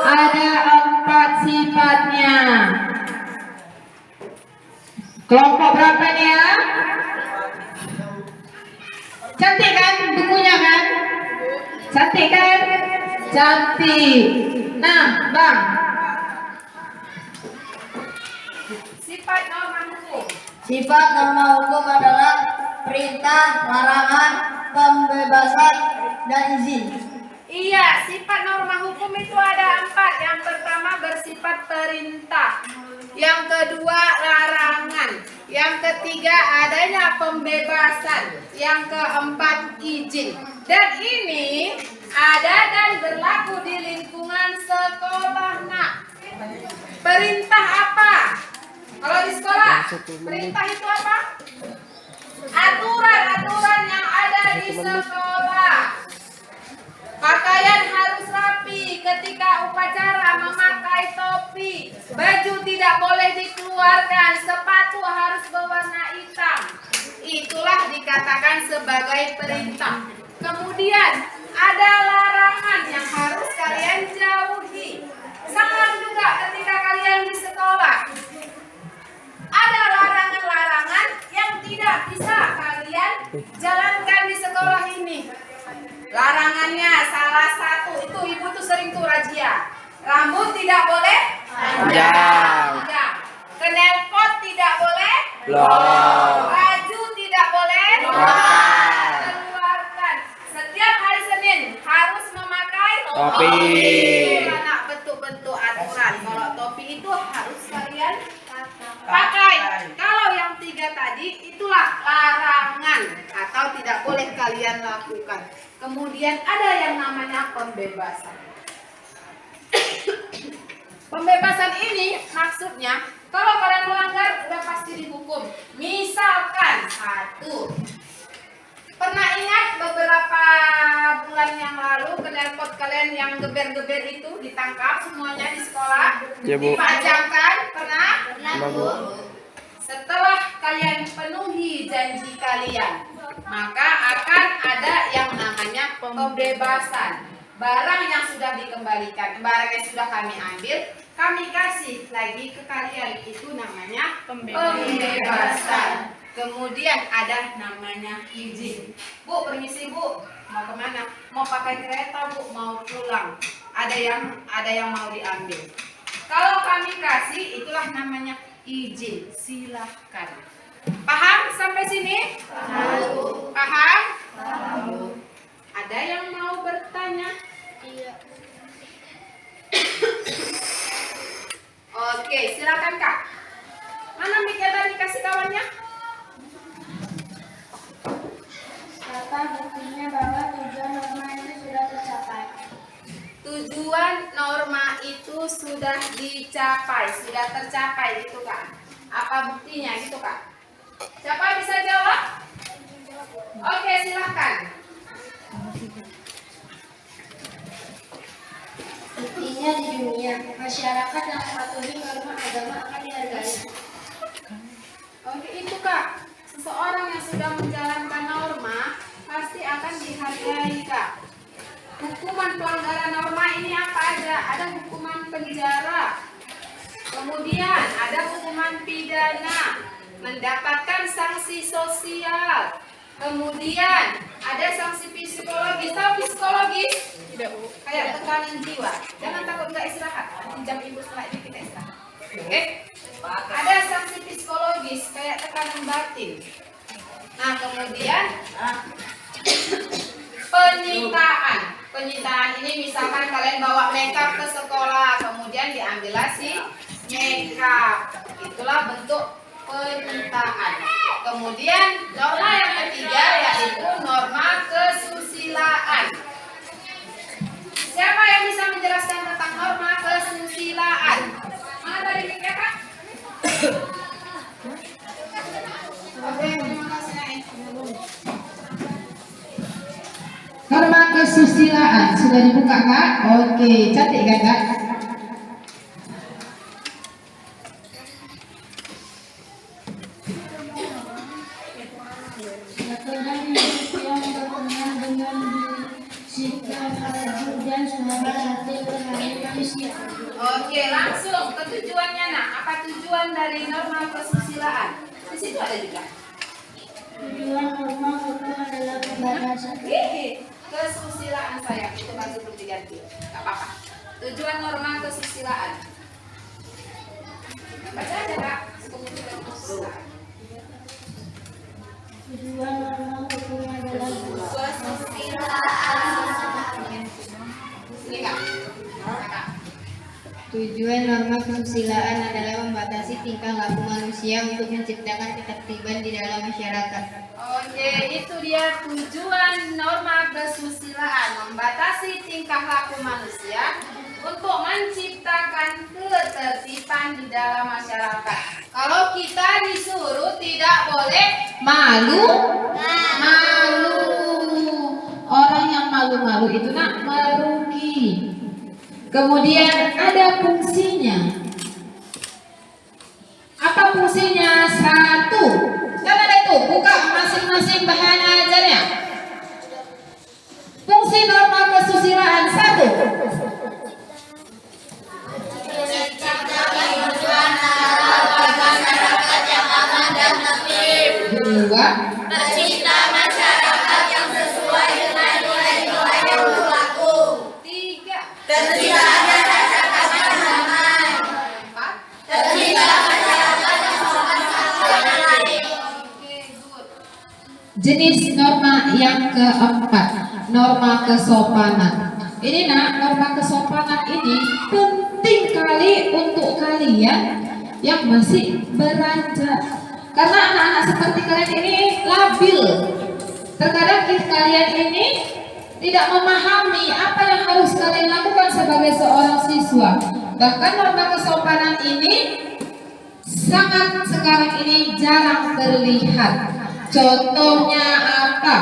G: Ada 4 sifatnya. Kelompok berapa nih ya? Cantik kan bukunya kan? Cantik kan? Cantik. Nah, Bang.
B: Sifat norma hukum.
A: Sifat norma hukum adalah perintah, larangan, pembebasan, dan izin.
B: Iya, sifat norma hukum itu ada 4. Yang pertama bersifat perintah. Yang kedua larangan. Yang ketiga adanya pembebasan. Yang keempat izin. Dan ini ada dan berlaku di lingkungan sekolah nak. Perintah apa? Kalau di sekolah, perintah itu apa? Aturan-aturan yang ada di sekolah. Pakaian harus rapi ketika upacara, memakai topi. Baju tidak boleh dikeluarkan, sepatu harus berwarna hitam. Itulah dikatakan sebagai perintah. Kemudian ada larangan yang harus kalian jauhi. Sama juga ketika kalian di sekolah. Ada larangan-larangan yang tidak bisa kalian jalankan di sekolah ini. Larangannya salah satu itu ibu tuh sering tuh razia. Rambut tidak boleh panjang. Knalpot tidak boleh blong. Baju tidak boleh keluarkan. Setiap hari Senin harus memakai topi. Anak bentuk-bentuk aturan. Kalau topi itu harus kalian pakai. Kalau yang 3 tadi itulah larangan atau tidak boleh kalian lakukan. Kemudian ada yang namanya pembebasan. Pembebasan ini maksudnya kalau kalian melanggar udah pasti dihukum. Misalkan 1. Pernah ingat beberapa bulan yang lalu knalpot kalian yang geber-geber itu ditangkap semuanya di sekolah? Ya, Bu. Dipajangkan? Pernah? Bu. Setelah kalian penuhi janji kalian, maka akan ada yang namanya pembebasan. Barang yang sudah dikembalikan, barang yang sudah kami ambil, kami kasih lagi ke kalian. Itu namanya pembebasan. Kemudian ada namanya izin. Bu, permisi Bu, mau kemana? Mau pakai kereta Bu, mau pulang. Ada yang mau diambil. Kalau kami kasih, itulah namanya izin. Silahkan. Paham sampai sini? Paham? Ada yang mau bertanya? Iya. Oke, silakan Kak. Mana miknya tadi kasih kawannya?
C: Apa buktinya bahwa tujuan norma itu sudah tercapai?
B: Tujuan norma itu sudah dicapai, sudah tercapai gitu Kak. Apa buktinya gitu Kak? Siapa bisa jawab? Oke, silahkan.
C: Buktinya di dunia, masyarakat yang mematuhi norma agama akan dihargai.
B: Oke, itu Kak. Seseorang yang sudah menjalankan norma pasti akan dihargai Kak. Hukuman pelanggaran norma ini apa aja? Ada hukuman penjara. Kemudian ada hukuman pidana, mendapatkan sanksi sosial. Kemudian ada sanksi psikologis. Tahu psikologis?
D: Tidak, Bu.
B: Kayak tekanan jiwa. Jangan takut nggak istirahat. Nanti jam ibu setelah ini kita istirahat. Oke? Ada sanksi psikologis kayak tekanan batin. Nah, kemudian penyitaan. Penyitaan ini misalkan kalian bawa makeup ke sekolah, kemudian diambil si makeup. Itulah bentuk penyitaan. Kemudian norma yang ketiga yaitu norma kesusilaan. Siapa yang bisa menjelaskan tentang norma kesusilaan? Mana tadi miknya, Kak? Oke, terima kasih, Naik.
G: Norma kesusilaan sudah dibuka, Kak? Oke, cantik kan, Kak?
I: Aturan hidup yang berkenaan dengan sikap adil dan suara hati terhadap manusia.
B: Oke, langsung ke tujuannya, Nak. Apa tujuan dari norma kesusilaan? Di situ ada juga.
I: Tujuan norma hukum adalah pembatasan
B: Kesusilaan saya itu masih belum diganti. Gak apa-apa. Tujuan norma kesusilaan. Baca aja, Kak. Kesusilaan.
I: tujuan norma hukum adalah
B: Sini, Kak. Kak.
I: tujuan norma kesusilaan adalah membatasi tingkah laku manusia untuk menciptakan ketertiban di dalam masyarakat.
B: Oke, itu dia tujuan norma kesusilaan, membatasi tingkah laku manusia untuk menciptakan ketertiban di dalam masyarakat. Kalau kita disuruh tidak boleh
G: Malu? Malu. Orang yang malu-malu itu, Nak, merugi. Kemudian ada fungsinya. Apa fungsinya? 1. Kan ada itu, buka masing-masing bahan ajarnya. Fungsi norma kesusilaan 1. Dua.
A: Tercipta masyarakat yang sesuai dengan nilai-nilai yang berlaku.
B: 3.
A: Tercipta masyarakat yang damai.
B: 4.
A: Tercipta masyarakat yang sopan satu sama lain.
B: Oke, good.
G: Jenis norma yang keempat, norma kesopanan. Ini, Nak, norma kesopanan ini penting kali untuk kalian yang masih beranjak. Karena anak-anak seperti kalian ini labil. Terkadang kalian ini tidak memahami apa yang harus kalian lakukan sebagai seorang siswa. Bahkan norma kesopanan ini sangat sekarang ini jarang terlihat. Contohnya apa?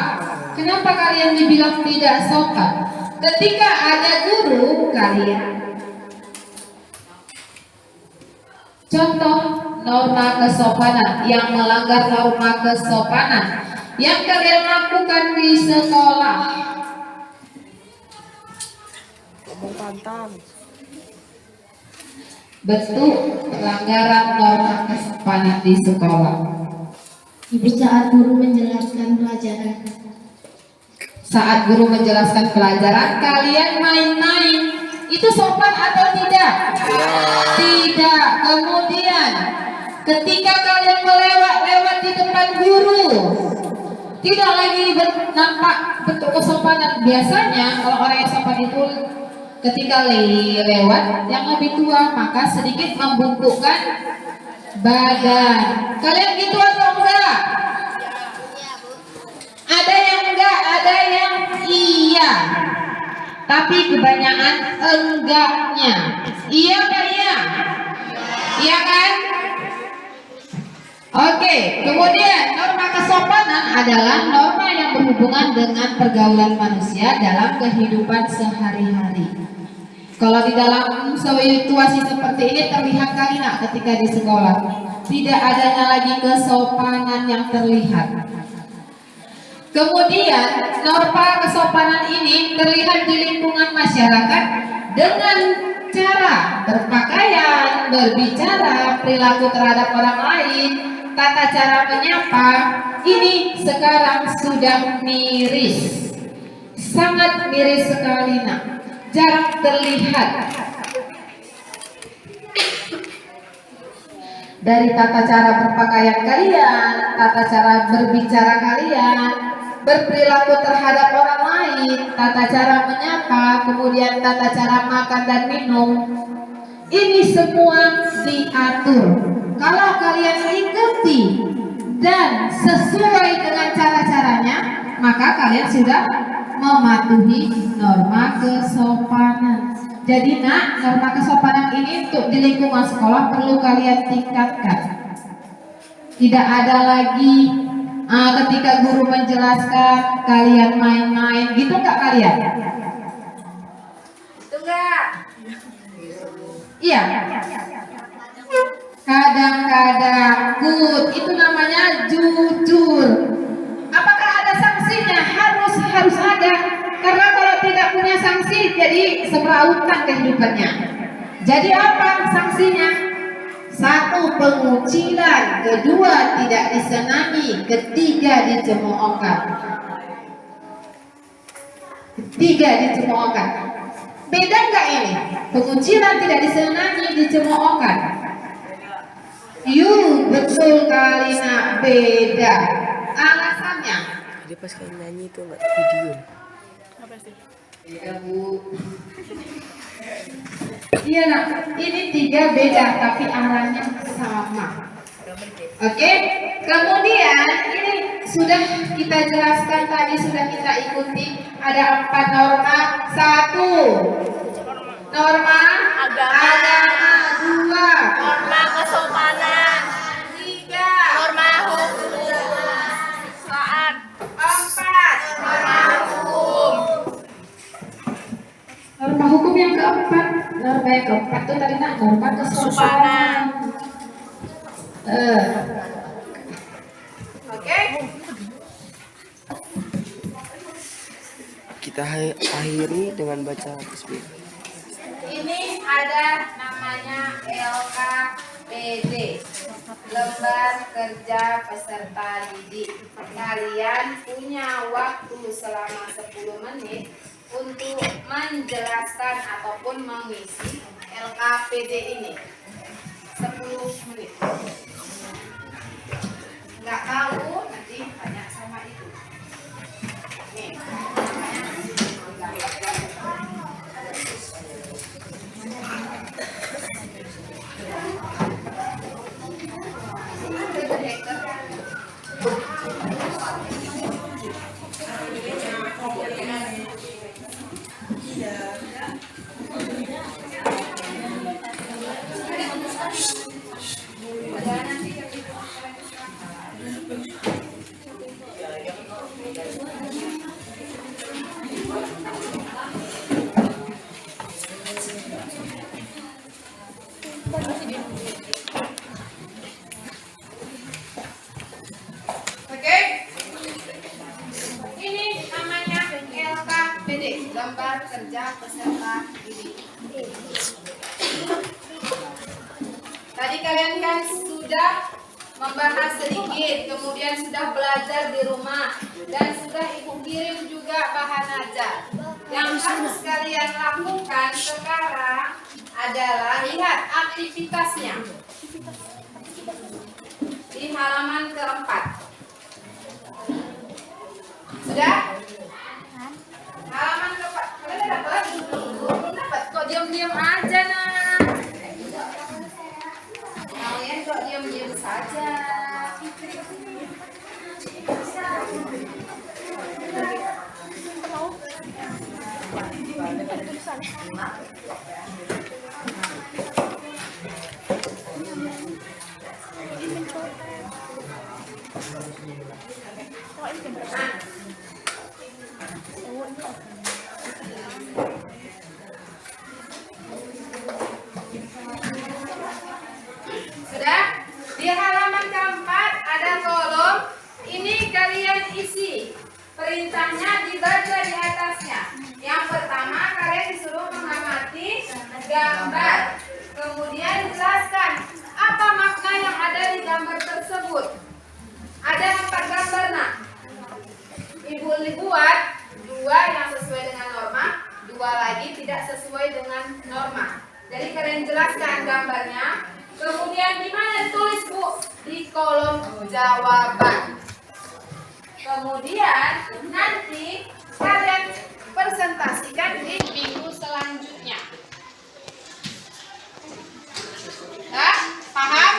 G: Kenapa kalian dibilang tidak sopan? Ketika ada guru kalian. Contoh norma kesopanan yang melanggar norma kesopanan yang kalian lakukan di sekolah. Bentuk pelanggaran norma kesopanan di sekolah.
I: Ibu saat guru menjelaskan pelajaran.
G: Saat guru menjelaskan pelajaran, kalian main-main. Itu sopan atau tidak? Tidak. Kemudian, ketika kalian melewat di depan guru, tidak lagi nampak bentuk kesopanan. Biasanya kalau orang yang sopan itu ketika lewat yang lebih tua, maka sedikit membungkukkan badan. Kalian gitu atau enggak? Ada yang enggak, ada yang iya. Tapi kebanyakan enggaknya. Iya apa iya? Iya kan? Oke, kemudian norma kesopanan adalah norma yang berhubungan dengan pergaulan manusia dalam kehidupan sehari-hari. Kalau di dalam situasi seperti ini terlihat kali, Nak, ketika di sekolah tidak adanya lagi kesopanan yang terlihat. Kemudian norma kesopanan ini terlihat di lingkungan masyarakat dengan cara berpakaian, berbicara, perilaku terhadap orang lain, tata cara menyapa, ini sekarang sudah miris. Sangat miris sekali nak, jarang terlihat. Dari tata cara berpakaian kalian, tata cara berbicara kalian, berperilaku terhadap orang lain, tata cara menyapa, kemudian tata cara makan dan minum, ini semua diatur. Kalau kalian ikuti dan sesuai dengan cara-caranya, maka kalian sudah mematuhi norma kesopanan. Jadi nak, norma kesopanan ini untuk di lingkungan sekolah perlu kalian tingkatkan. Tidak ada lagi ketika guru menjelaskan kalian main-main, gitu nggak kalian?
B: Itu enggak?
G: Iya. Kadang-kadang good, itu namanya jujur. Apakah ada sanksinya? Harus ada. Karena kalau tidak punya sanksi, jadi semrautan kehidupannya. Jadi apa sanksinya? 1. Pengucilan, 2. Tidak disenangi, 3. dicemoohkan. 3. dicemoohkan. Beda nggak ini? Pengucilan, tidak disenangi, dicemoohkan. Betul kali nak, beda. Alasannya?
J: Dia pas kayak nyanyi itu nggak video.
G: Iya bu. Iya nak, ini 3 beda tapi arahnya sama. Oke, kemudian ini sudah kita jelaskan tadi, sudah kita ikuti. Ada 4 norma. 1. Norma agama. 2.
D: Norma kesopanan.
G: 3.
D: Norma hukum. Saat
G: 4.
D: norma hukum.
G: Norma hukum yang keempat. Norma yang keempat itu tadi nak, norma kesopanan. Oke.
J: Kita akhiri dengan baca tasbih.
B: Ini ada namanya LKPD, Lembar Kerja Peserta Didik. Kalian punya waktu selama 10 menit untuk menjelaskan ataupun mengisi LKPD ini. 10 menit. Nggak tahu, nanti tanya sama ibu. Nih. Oke. Ini namanya LKPD, Lembar Kerja Peserta Didik. Tadi kalian kan sudah membahas sedikit, kemudian sudah belajar di rumah, dan sudah ibu kirim juga bahan ajar. Yang harus kalian lakukan sekarang adalah lihat aktivitasnya di halaman keempat. Sudah? Halaman keempat. Kalian udah dapat? Belum dapat. Kok diam-diam aja nah? Kalian kok diam-diam saja? Sudah? Di halaman keempat ada kolom. Ini kalian isi. Perintahnya dibaca di atasnya. Yang pertama kalian disuruh mengamati gambar Bud. Ada 4 gambar nak. Ibu buat 2 yang sesuai dengan norma, 2 lagi tidak sesuai dengan norma. Jadi kalian jelaskan gambarnya. Kemudian di mana tulis Bu? Di kolom jawaban. Kemudian nanti kalian presentasikan di minggu selanjutnya. Ya, paham?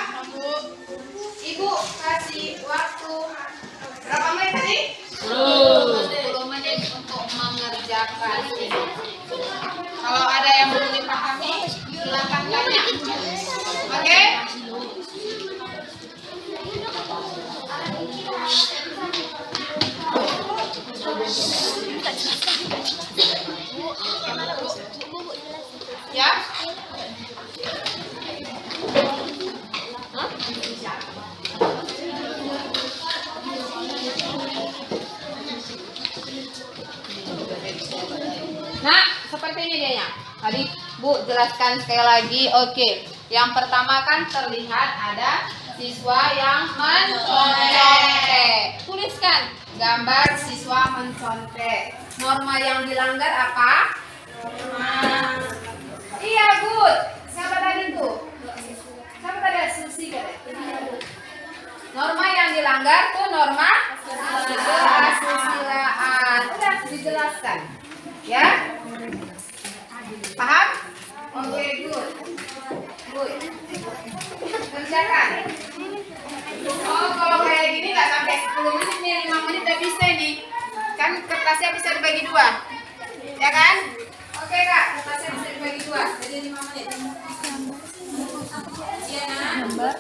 B: Ibu kasih waktu berapa menit tadi? 10 menit untuk mengerjakan ini. Kalau ada yang belum dipahami, silakan tanya. Oke? Ya? Nah, seperti ini dianya. Tadi Bu jelaskan sekali lagi. Oke. Yang pertama kan terlihat ada siswa yang mencontek. Tuliskan gambar siswa mencontek. Norma yang dilanggar apa? Iya, Bud. Siapa tadi tuh? Siapa tadi? Susi katanya. Norma yang dilanggar tuh norma kesusilaan. Udah dijelaskan. Ya? Paham? Oke, good. Good. Kerjakan. Oh, kalau kayak gini nggak sampai 10 menit nih, 5 menit udah bisa nih. Kan kertasnya bisa dibagi 2. Ya kan? Oke, Kak. Kertasnya bisa dibagi 2. Jadi 5 menit. Iya, nah.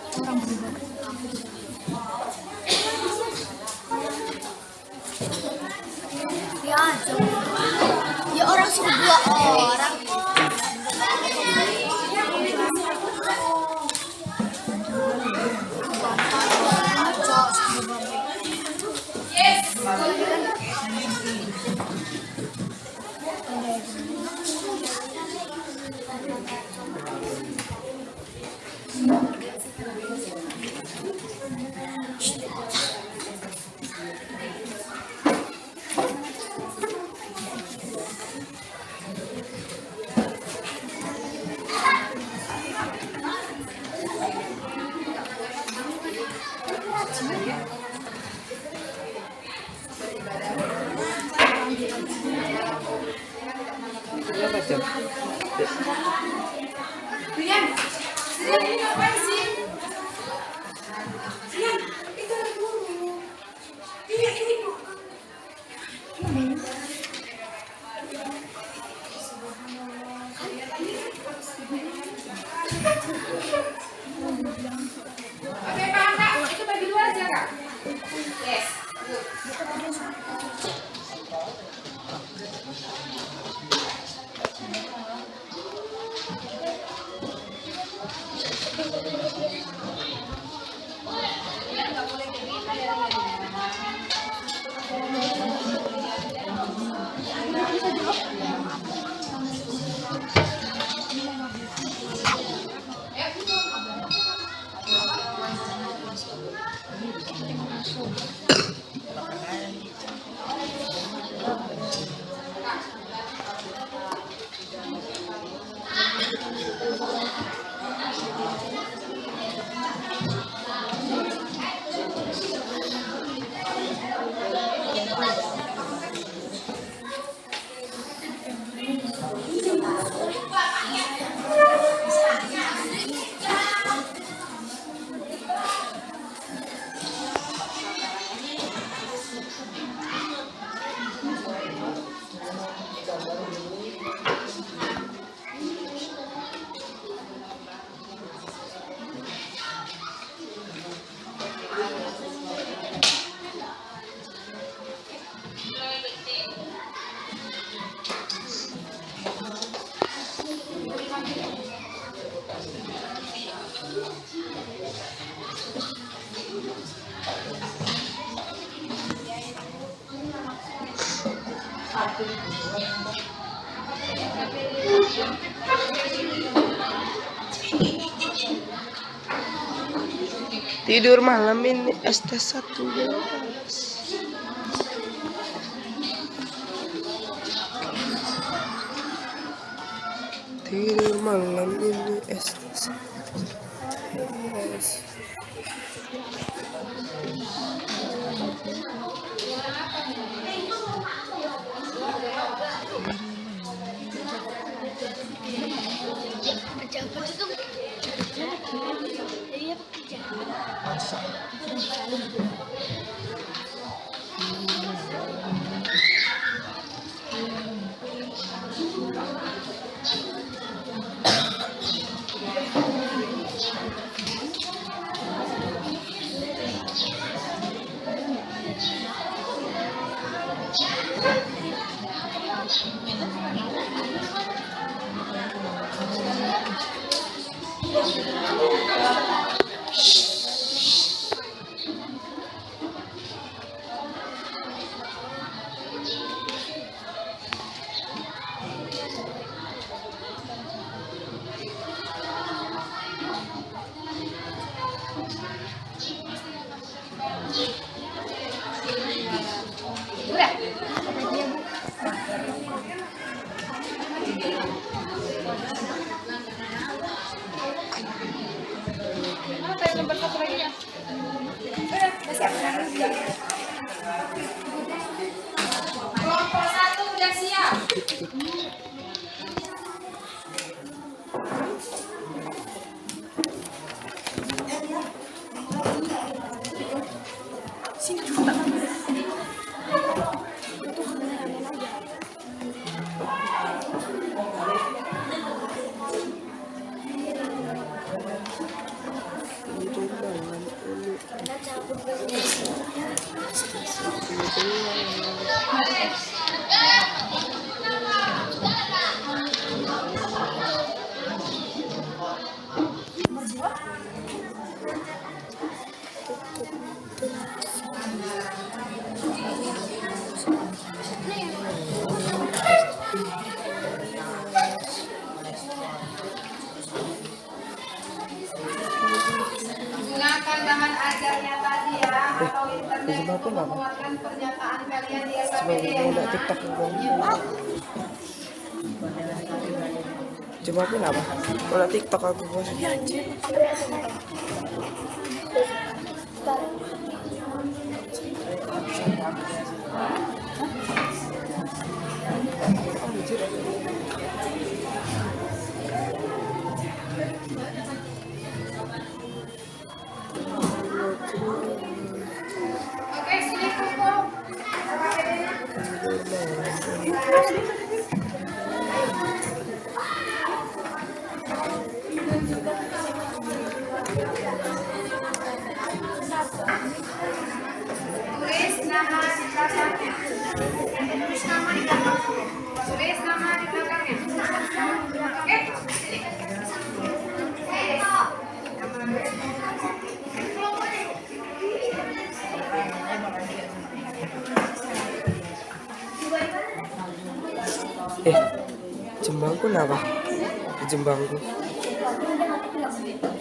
A: Ya orang suruh 2 orang.
J: Berapa jam?
B: Rian, ini ngapain sih? Rian, itu ada guru. Ini Bu. Oke, paham Kak? Itu bagi 2 aja Kak. Yes.
J: Tidur malam ini ST1 tidur malam ini ST1.
B: Kelompok 1 udah siap. Gunakan bahan ajarnya tadi ya, atau internet untuk menguatkan pernyataan kalian di SKPD yang
J: TikTok coba pun apa? Kalau TikTok aku bos.
B: Oke, sini kumpul. Tulis nama di belakangnya. Tulis nama di belakangnya. Tulis nama di belakangnya. Oke.
J: Jembangku kenapa? Jembangku.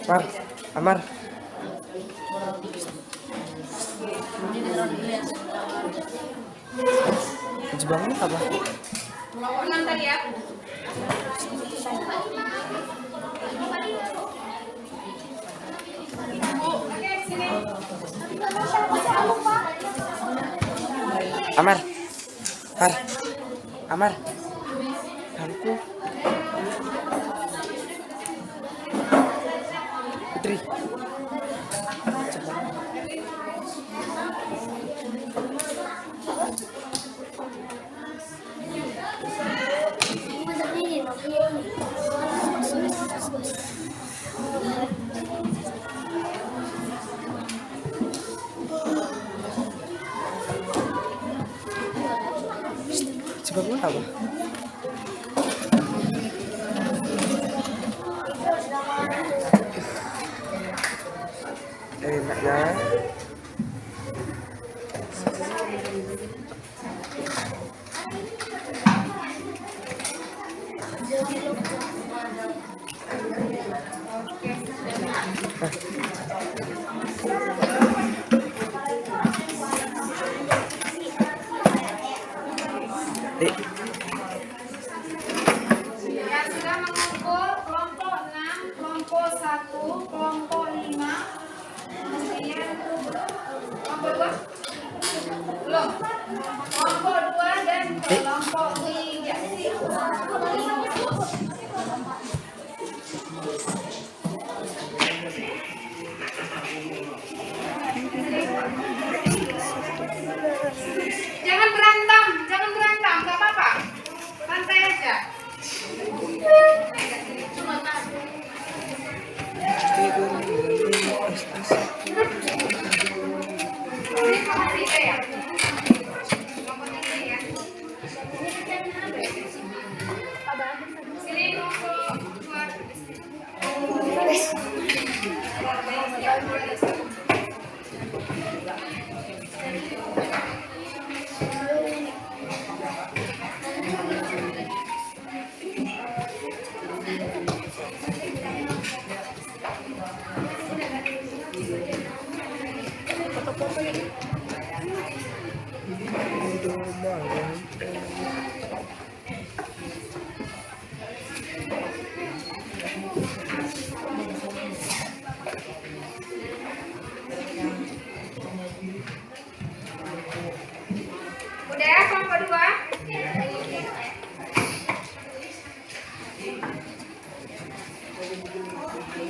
J: Mar, Amar. Jembangku apa?
B: Kelompok 6 tadi ya. Oke, sini.
J: Amar. Har. Amar. Aku. Putri. Coba apa? Enaknya.
B: Yang sudah mengumpul kelompok 6, kelompok 1, kelompok 5, kemudian kelompok 2 belum, kelompok 2 dan kelompok 3. Jangan berantem, nggak apa-apa, santai aja. Ini kelompok 3 ya? Kelompok 3 ya? Sini kelompok 2. Udah ya kelompok 2?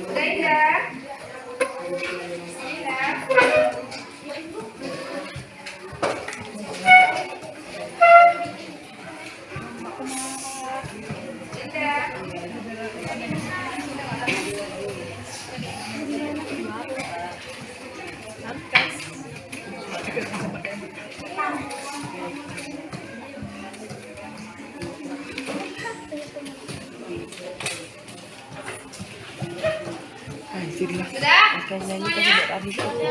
B: Udah ya? Sudah? Semuanya?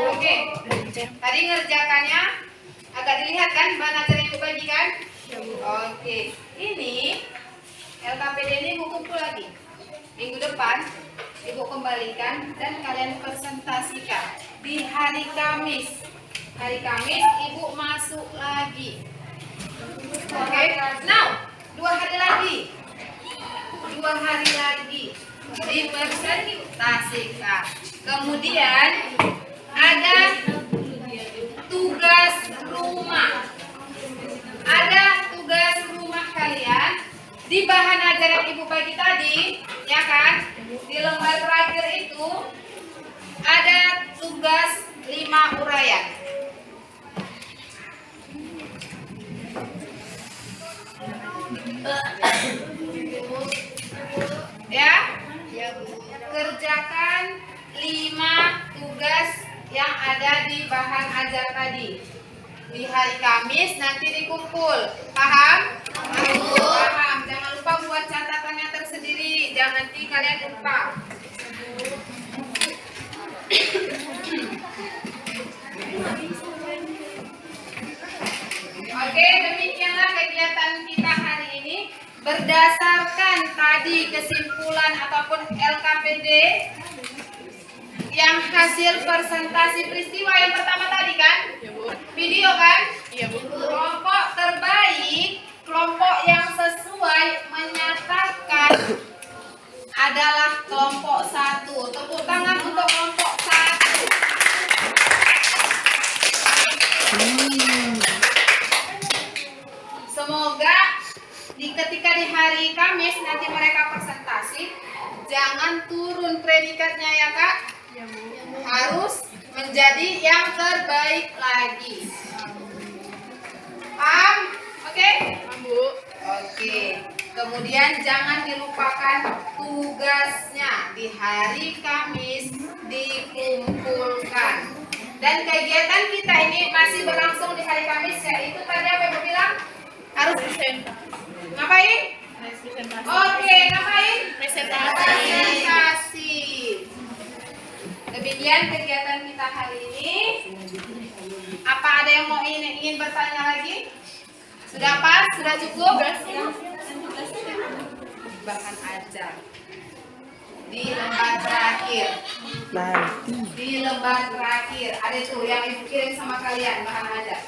B: Oke. Tadi ngerjakannya agak dilihat kan bahan ajar yang dibagikan? Oke. Ini LKPD ini Ibu kumpul lagi. Minggu depan Ibu kembalikan dan kalian presentasikan di hari Kamis. Hari Kamis Ibu masuk lagi. Oke. Now, 2 hari lagi. 2 hari lagi dipresentasikan. Kemudian ada tugas rumah. Ada tugas rumah kalian di bahan ajar yang Ibu bagi tadi, ya kan? Di lembar terakhir itu ada tugas 5 uraian. Ya, kerjakan 5 tugas yang ada di bahan ajar tadi. Di hari Kamis nanti dikumpul. Paham? Paham. Jangan lupa buat catatannya tersendiri. Jangan nanti kalian lupa. Oke, demikianlah kegiatan kita hari ini. Berdasarkan tadi kesimpulan ataupun LKPD yang hasil presentasi peristiwa yang pertama tadi kan? Video kan? Iya, Bu. Kelompok terbaik, kelompok yang sesuai menyatakan adalah kelompok 1. Tepuk tangan untuk kelompok 1. Semoga ketika di hari Kamis nanti mereka presentasi, jangan turun predikatnya ya Kak. Harus menjadi yang terbaik lagi. Paham? Oke? Bu. Oke. Kemudian jangan dilupakan tugasnya di hari Kamis dikumpulkan. Dan kegiatan kita ini masih berlangsung di hari Kamis, yaitu tadi apa Ibu bilang? Harus presentasi. Ngapain? Oke, ngapain? Presentasi. Demikian kegiatan kita hari ini. Apa ada yang mau ingin bertanya lagi? Sudah pas? Sudah cukup? Bahan ajar di lembar terakhir. Di lembar terakhir ada tuh yang Ibu kirim sama kalian bahan ajar.